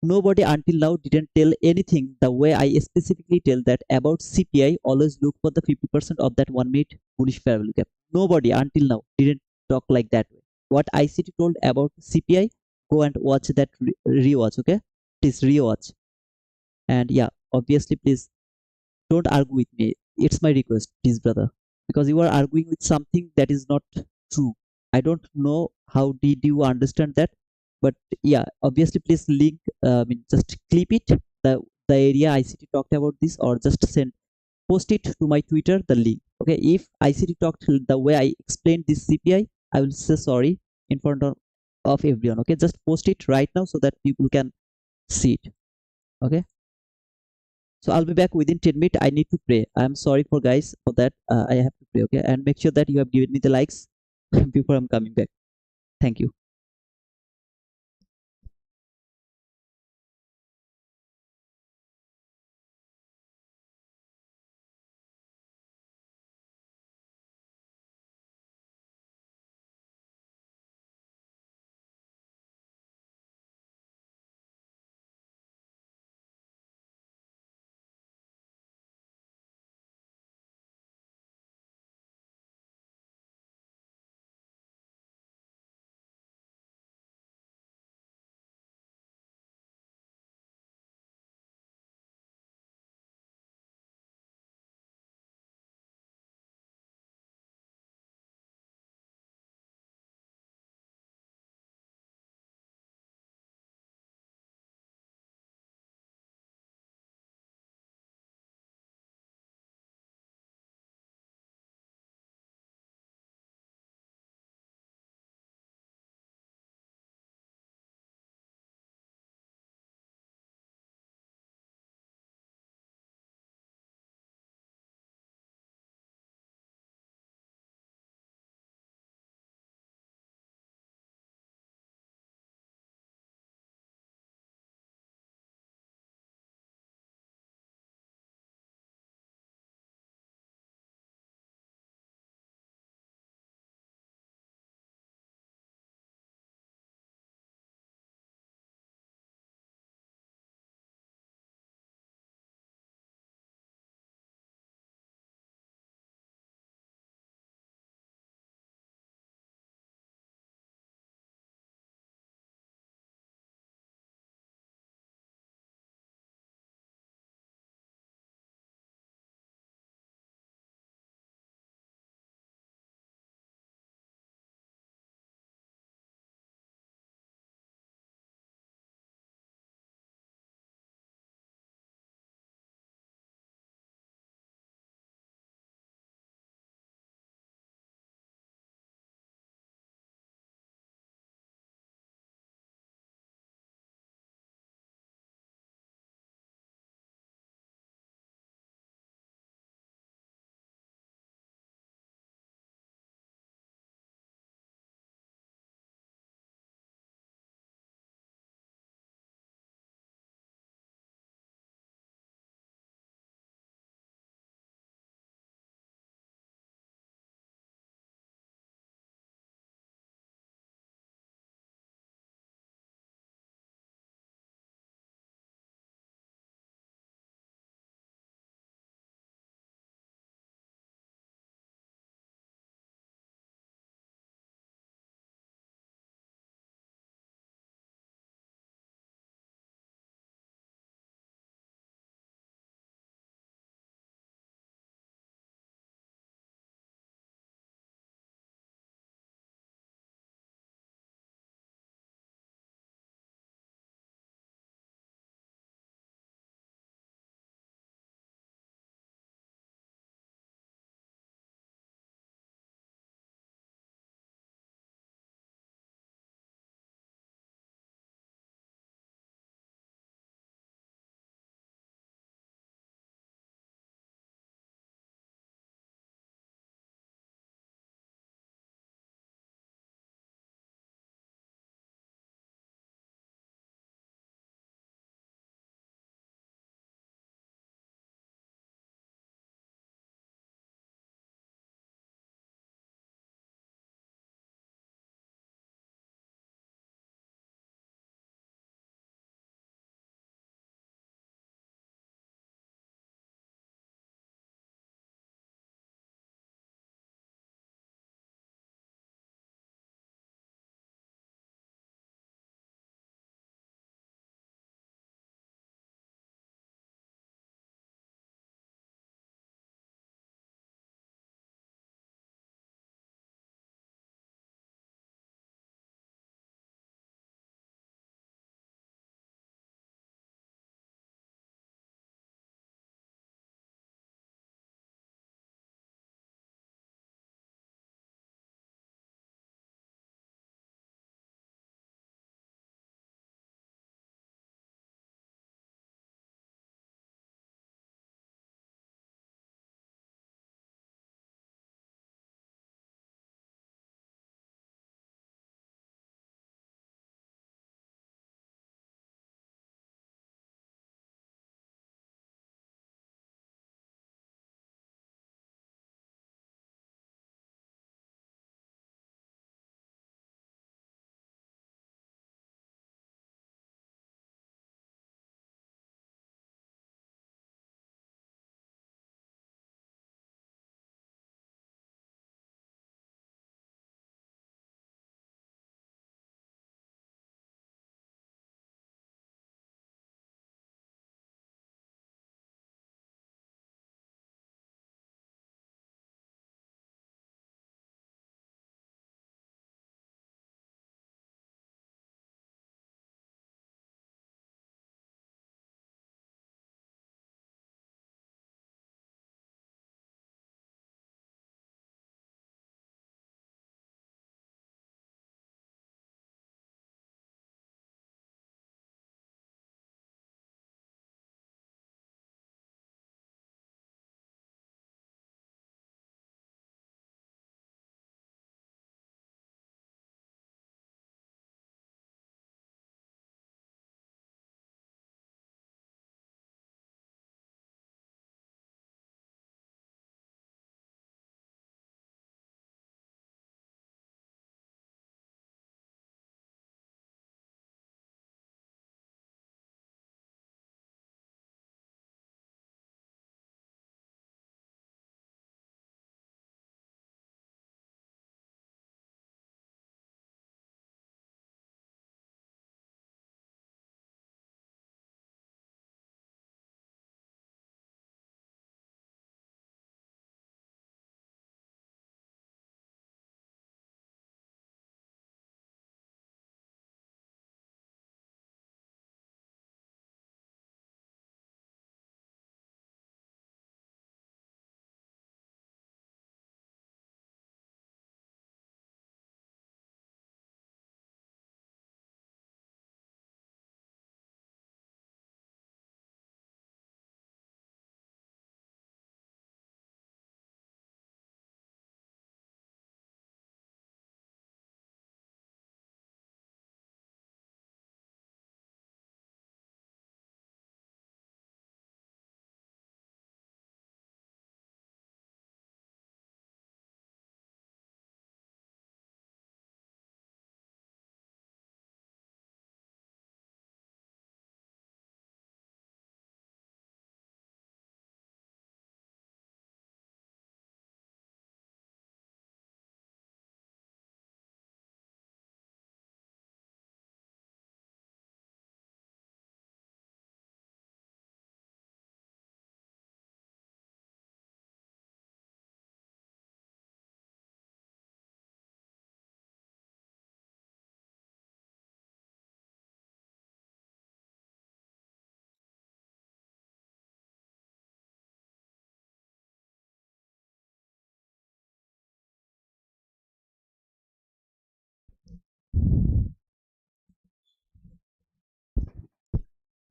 Nobody until now didn't tell anything the way I specifically tell that about CPI. Always look for the 50% of that 1 minute bullish fair value gap. Nobody until now didn't talk like that way. What ICT told about CPI, go and watch that rewatch. Okay, please rewatch. And yeah, obviously, please don't argue with me. It's my request, please, brother, because you are arguing with something that is not true. I don't know how did you understand that, but yeah, obviously, please link. I mean, just clip it the area ICT talked about this, or just post it to my Twitter the link. Okay, if ICT talked the way I explained this CPI, I will say sorry in front of everyone. Okay, just post it right now so that people can see it. Okay. So I'll be back within 10 minutes. I need to pray. I'm sorry for guys for that. I have to pray. Okay. And make sure that you have given me the likes before I'm coming back. Thank you.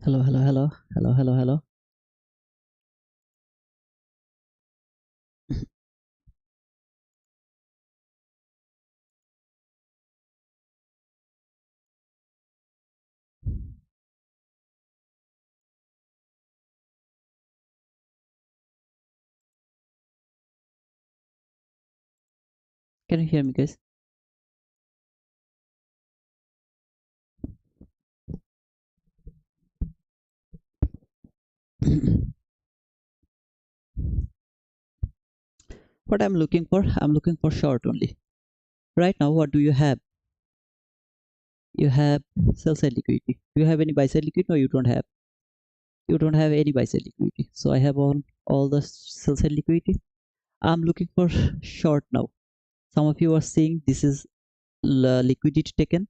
Hello, hello, hello, hello, hello, hello. Can you hear me, guys? What I'm looking for short only. Right now, what do you have? You have sell side liquidity. Do you have any buy side liquidity? No, you don't have. You don't have any buy side liquidity. So I have on all the sell side liquidity. I'm looking for short now. Some of you are saying this is liquidity taken,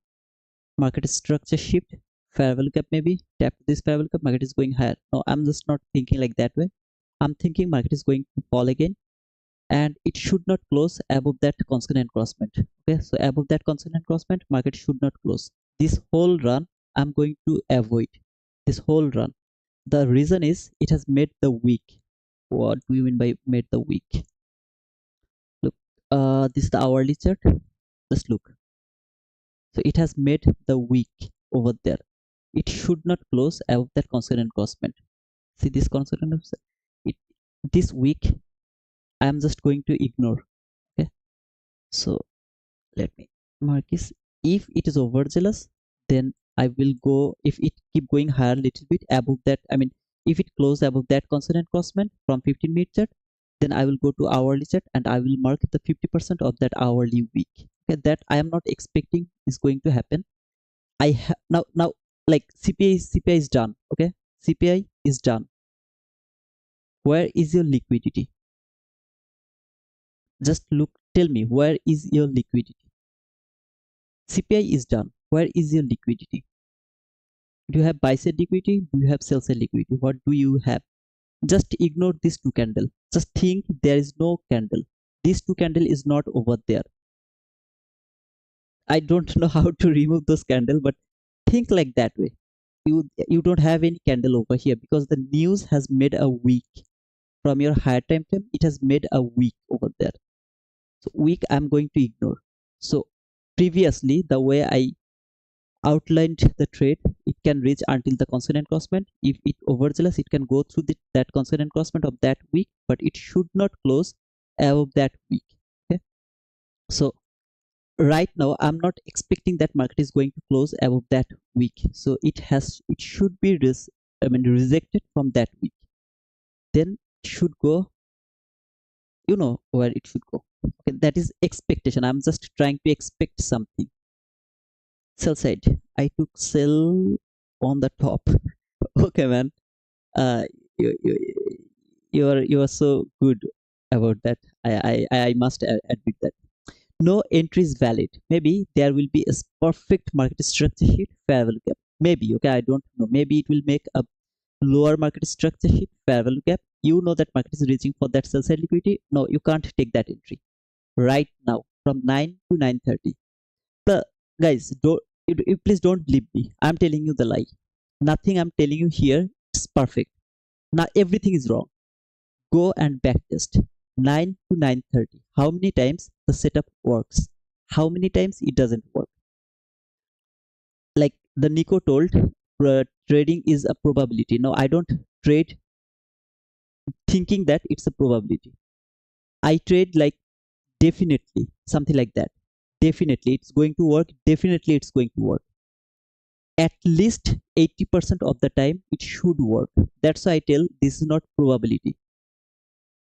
market structure shift, fair value cap maybe, tap this fair value cap, market is going higher. No, I'm just not thinking like that way. I'm thinking market is going to fall again and it should not close above that constant crossment. Okay, so above that constant crossment, market should not close. This whole run, I'm going to avoid this whole run. The reason is it has made the week. What do you mean by made the week? Look, this is the hourly chart. Just look. So it has made the week over there. It should not close above that constant crossment. See this constant it this week I am just going to ignore. Okay, so let me mark this. If it is overzealous, then I will go. If it keep going higher a little bit above that, I mean, if it close above that constant crossment from 15-minute chart, then I will go to hourly chart and I will mark the 50% of that hourly week. Okay, that I am not expecting is going to happen. Now like CPI is done. Okay, CPI is done. Where is your liquidity? Just look, tell me, where is your liquidity? CPI is done. Where is your liquidity? Do you have buy side liquidity? Do you have sell side liquidity? What do you have? Just ignore these two candle. Just think there is no candle. This two candle is not over there. I don't know how to remove those candle, but think like that way. You don't have any candle over here because the news has made a week from your higher time frame. It has made a week over there. So week I'm going to ignore. So previously the way I outlined the trade, it can reach until the consonant crossment. If it overzealous, it can go through that consonant crossment of that week, but it should not close above that week. Okay, so right now I'm not expecting that market is going to close above that week, so it should be rejected from that week. Then it should go, you know where it should go. Okay, that is expectation. I'm just trying to expect something. Sell side, I took sell on the top. Okay, man. uh you are so good about that. I must admit that. No entry is valid. Maybe there will be a perfect market structure hit fair value gap. Maybe, okay, I don't know. Maybe it will make a lower market structure hit fair value gap. You know that market is reaching for that sell side liquidity. No, you can't take that entry right now from 9 to 9:30. The guys, please don't believe me. I'm telling you the lie. Nothing I'm telling you here is perfect. Now everything is wrong. Go and backtest 9 to 9:30. How many times the setup works? How many times it doesn't work? Like the Nico told, trading is a probability. No, I don't trade thinking that it's a probability. I trade like definitely, something like that. Definitely it's going to work. Definitely it's going to work. At least 80% of the time it should work. That's why I tell this is not probability.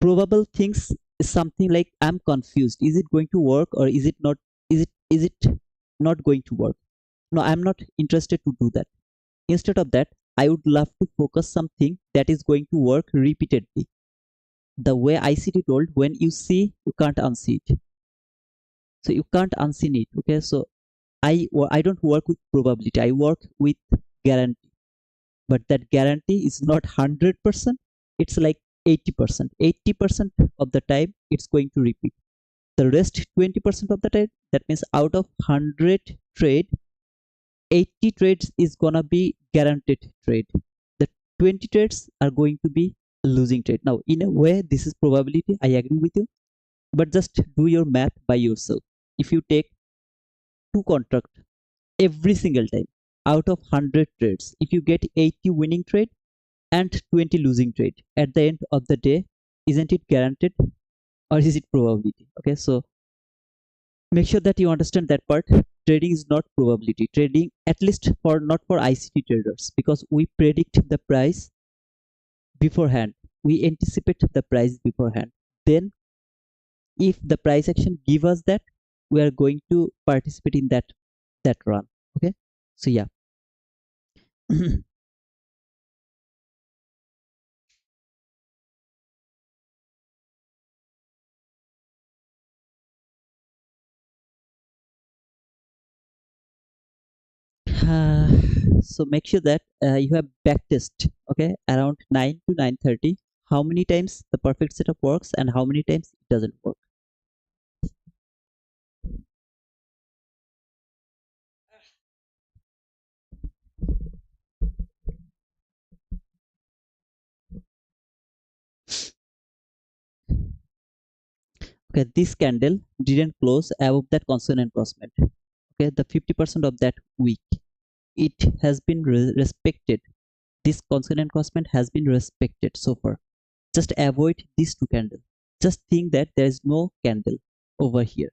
Probable things is something like I'm confused. Is it going to work or is it not? Is it not going to work? No, I'm not interested to do that. Instead of that, I would love to focus something that is going to work repeatedly. The way ICT told, when you see, you can't unsee it. So you can't unsee it. Okay, so I don't work with probability. I work with guarantee. But that guarantee is not 100%. It's like 80%. 80% of the time it's going to repeat. The rest 20% of the time, that means out of 100 trade, 80 trades is gonna be guaranteed trade. 20 trades are going to be losing trade. Now, in a way, this is probability. I agree with you, but just do your math by yourself. If you take two contracts every single time out of 100 trades, if you get 80 winning trade and 20 losing trade at the end of the day, isn't it guaranteed or is it probability? Okay, so make sure that you understand that part. Trading is not probability. Trading, at least for not for ICT traders, because we predict the price beforehand. We anticipate the price beforehand. Then if the price action give us that, we are going to participate in that run. Okay, so yeah. Uh, so make sure that you have backtest, okay, around 9 to 9:30. How many times the perfect setup works and how many times it doesn't work. Okay, this candle didn't close above that consonant crossment. Okay, the 50% of that week, it has been respected. This consonant crossment has been respected so far. Just avoid these two candles. Just think that there is no candle over here.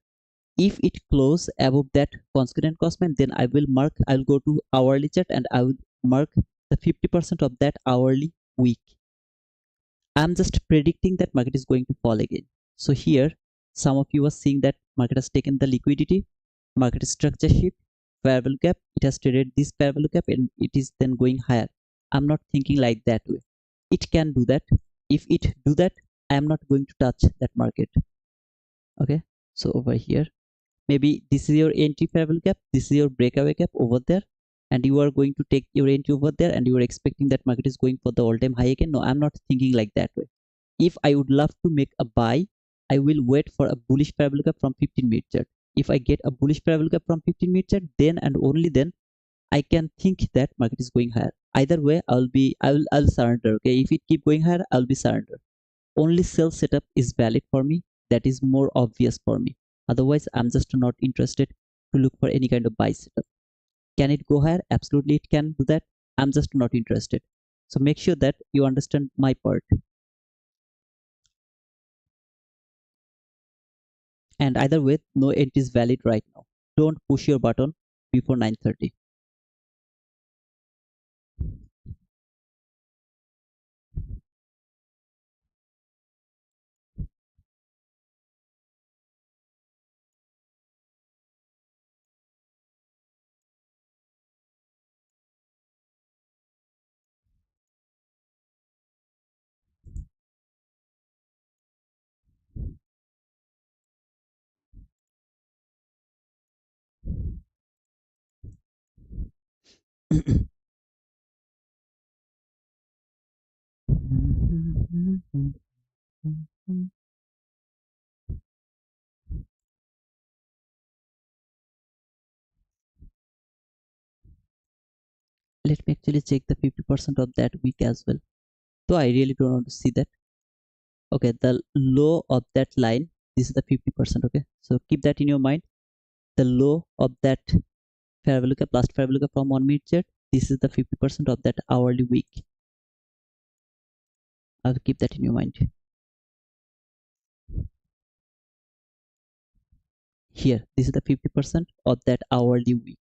If it close above that consonant crossment, then I'll go to hourly chart and I will mark the 50% of that hourly week. I'm just predicting that market is going to fall again. So here, some of you are seeing that market has taken the liquidity, market structure shift, fair value gap. It has traded this fair value gap and it is then going higher. I'm not thinking like that way. It can do that. If it do that, I am not going to touch that market. Okay. So over here, maybe this is your entry fair value gap, this is your breakaway gap over there, and you are going to take your entry over there and you are expecting that market is going for the all-time high again. No, I'm not thinking like that way. If I would love to make a buy, I will wait for a bullish fair value gap from 15-minute chart. If I get a bullish fair value gap from 15-minute chart, then and only then I can think that market is going higher. Either way, I'll surrender. Okay, if it keep going higher, I'll be surrender. Only sell setup is valid for me. That is more obvious for me. Otherwise, I'm just not interested to look for any kind of buy setup. Can it go higher? Absolutely, it can do that. I'm just not interested. So make sure that you understand my part. And either way, no entry is valid right now. Don't push your button before 9:30. Let me actually check the 50% of that week as well. So I really don't want to see that. Okay, the low of that line, this is the 50%. Okay, so keep that in your mind. The low of that fair value gap, last fair value gap from 1-minute chart, this is the 50% of that hourly week. I'll keep that in your mind. Here, this is the 50% of that hourly week.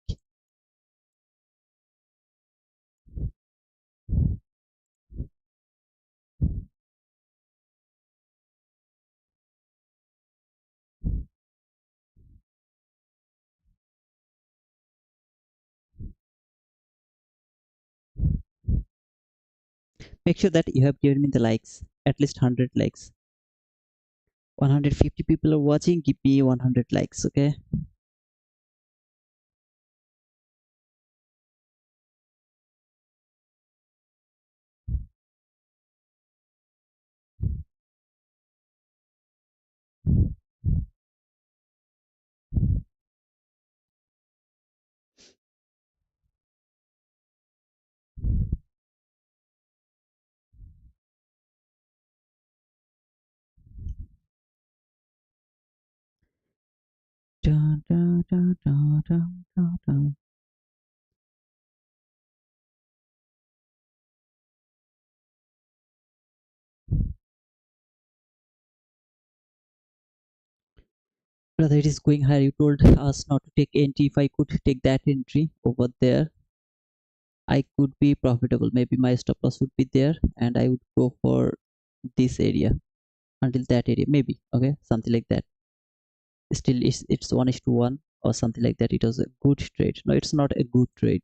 Make sure that you have given me the likes, at least 100 likes. 150 people are watching, give me 100 likes. Okay, Brother, it is going higher. You told us not to take entry. If I could take that entry over there, I could be profitable. Maybe my stop loss would be there, and I would go for this area until that area. Maybe okay, something like that. Still, it's 1:1 or something like that. It was a good trade. No, it's not a good trade.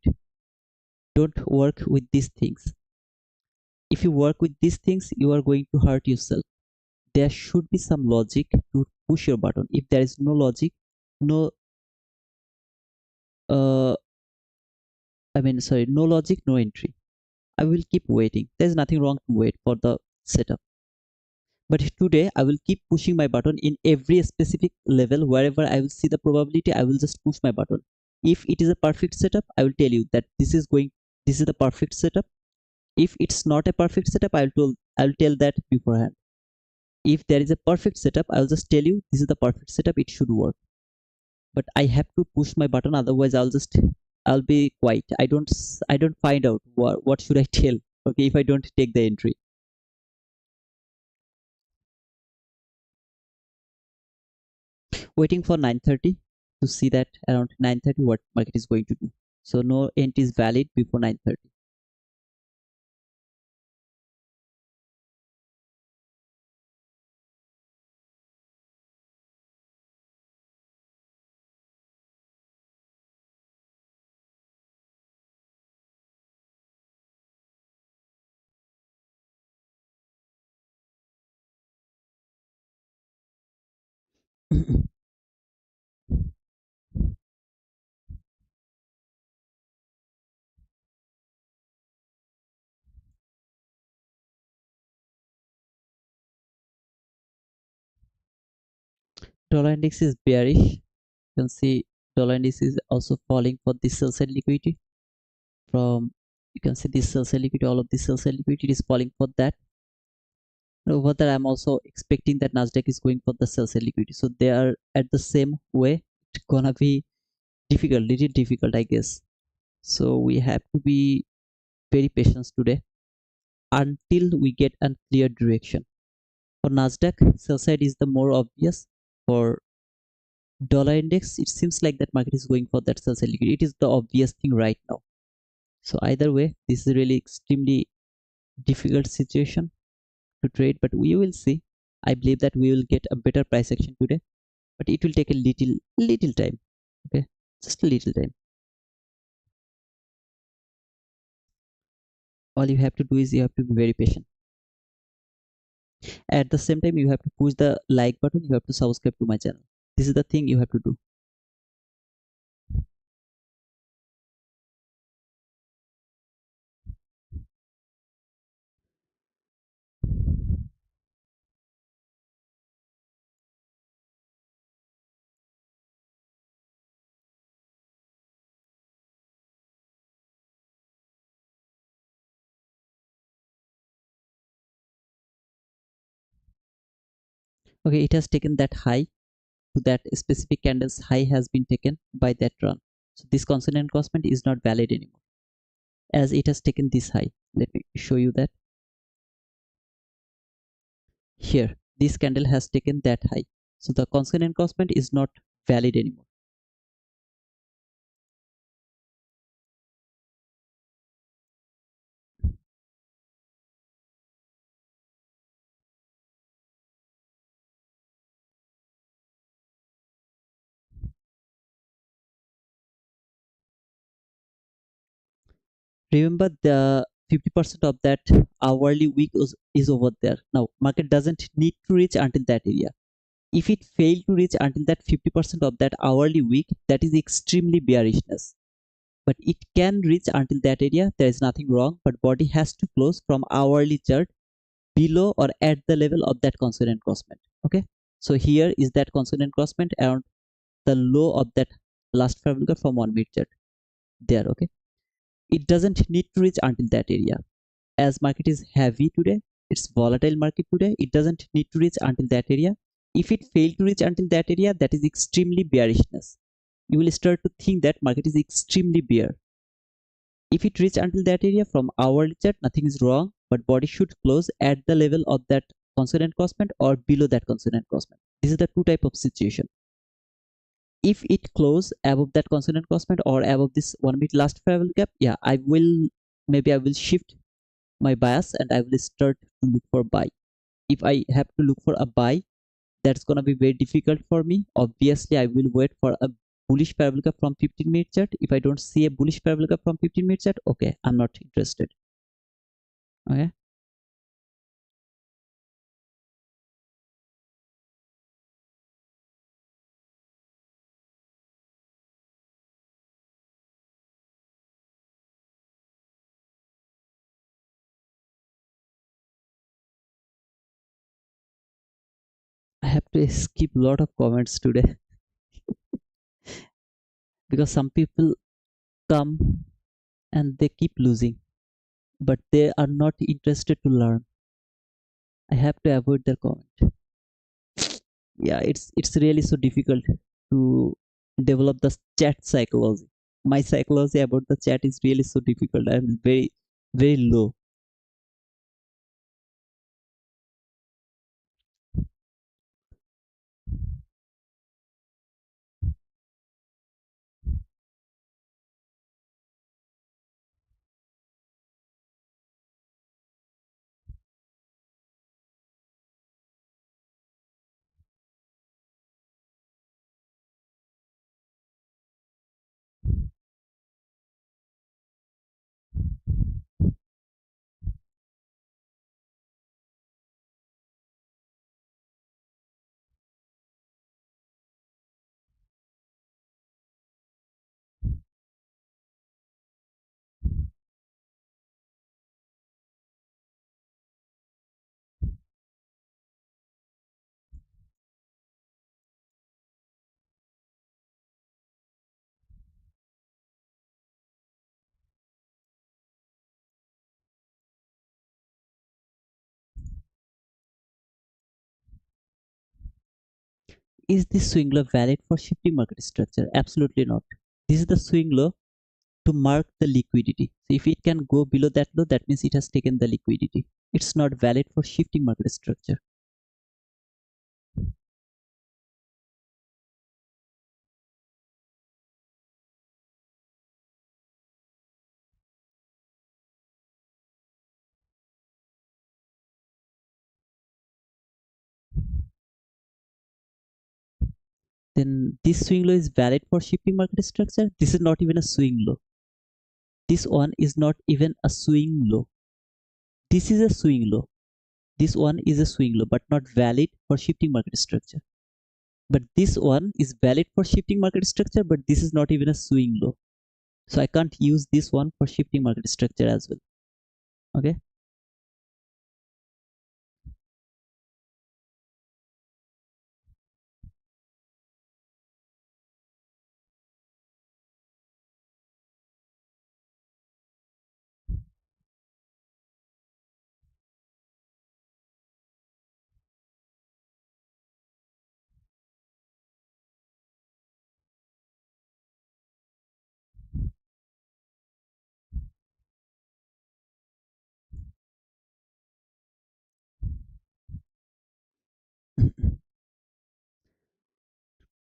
Don't work with these things. If you work with these things, you are going to hurt yourself. There should be some logic to push your button. If there is no logic, no no logic, no entry. I will keep waiting. There's nothing wrong to wait for the setup. But today I will keep pushing my button in every specific level. Wherever I will see the probability, I will just push my button. If it is a perfect setup, I will tell you that this is the perfect setup. If it's not a perfect setup, I'll tell that beforehand. If there is a perfect setup, I'll just tell you this is the perfect setup, it should work. But I have to push my button, otherwise I'll be quiet. I don't find out what should I tell, okay, if I don't take the entry. Waiting for 9:30 to see that around 9:30 what market is going to do. So no entry is valid before 9:30. Dollar index is bearish. You can see dollar index is also falling for this sell side liquidity. From you can see this sell side liquidity, all of this sell side liquidity is falling for that. Over there, I'm also expecting that Nasdaq is going for the sell side liquidity. So they are at the same way. It's gonna be difficult, little difficult, I guess. So we have to be very patient today until we get a clear direction. For Nasdaq, sell side is the more obvious. For dollar index, it seems like that market is going for that sell side liquidity. It is the obvious thing right now. So either way, this is really extremely difficult situation to trade, but we will see. I believe that we will get a better price action today, but it will take a little time. Okay, just a little time. All you have to do is you have to be very patient. At the same time, you have to push the like button. You have to subscribe to my channel. This is the thing you have to do. Okay, it has taken that high to that specific candle's high has been taken by that run. So this constant crossment is not valid anymore as it has taken this high. Let me show you that. Here, this candle has taken that high. So the constant encroachment is not valid anymore. Remember the 50% of that hourly week is over there. Now market doesn't need to reach until that area. If it failed to reach until that 50% of that hourly week, that is extremely bearishness. But it can reach until that area, there is nothing wrong, but body has to close from hourly chart below or at the level of that constant encroachment. Okay, so here is that constant encroachment around the low of that last fair from 1 minute chart there. Okay, it doesn't need to reach until that area. As market is heavy today, it's volatile market today, it doesn't need to reach until that area. If it failed to reach until that area, that is extremely bearishness. you will start to think that market is extremely bear. If it reach until that area from hourly chart, nothing is wrong, but body should close at the level of that consonant crossband or below that consonant crossband. This is the two type of situation. If it close above that consonant crossband or above this 1 minute last favorable gap, yeah, I will shift my bias and I will start to look for buy. If I have to look for a buy, that's gonna be very difficult for me. Obviously, I will wait for a bullish parabolic from 15-minute chart. If I don't see a bullish parabolic from 15-minute chart, okay, I'm not interested. Okay. I have to skip a lot of comments today because some people come and they keep losing, but they are not interested to learn. I have to avoid their comment. Yeah, it's really so difficult to develop the chat psychology. My psychology about the chat is really so difficult. I'm very low. Is this swing low valid for shifting market structure? Absolutely not. This is the swing low to mark the liquidity. So if it can go below that low, that means it has taken the liquidity. It's not valid for shifting market structure. Then this swing low is valid for shifting market structure. This is not even a swing low. This one is not even a swing low. This is a swing low. This one is a swing low, but not valid for shifting market structure. But this one is valid for shifting market structure, but this is not even a swing low. So I can't use this one for shifting market structure as well. Okay.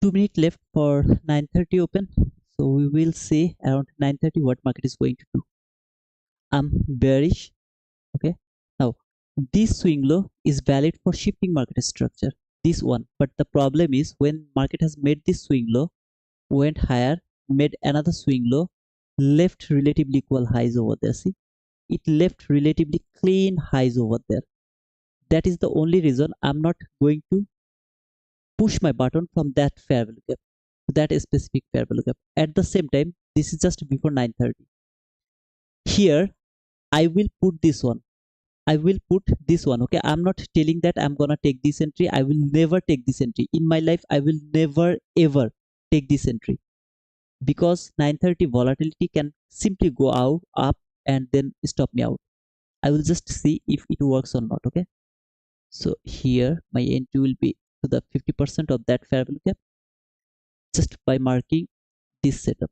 Two-minute left for 9:30 open. So we will see around 9:30 what market is going to do. I'm bearish. Okay. Now this swing low is valid for shifting market structure. This one. But the problem is when market has made this swing low, went higher, made another swing low, left relatively equal highs over there. See, it left relatively clean highs over there. That is the only reason I'm not going to push my button from that fair value gap to that specific fair value gap. At the same time, this is just before 9:30. Here, I will put this one. I will put this one. Okay, I'm not telling that I'm gonna take this entry. I will never take this entry in my life. I will never ever take this entry because 9:30 volatility can simply go out up and then stop me out. I will just see if it works or not. Okay, so here my entry will be to the 50% of that fair value gap just by marking this setup.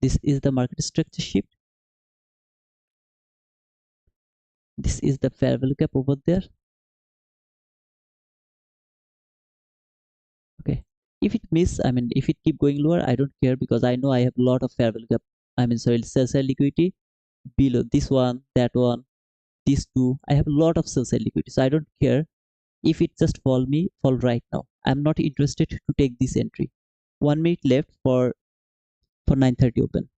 This is the market structure shift. This is the fair value gap over there. Okay, if it miss, I mean, if it keep going lower, I don't care, because I know I have a lot of fair value gap, I mean, sorry, sell side liquidity below this one, that one, these two. I have a lot of sell side liquidity, so I don't care if it just fall right now. I'm not interested to take this entry. 1 minute left for 9:30 open.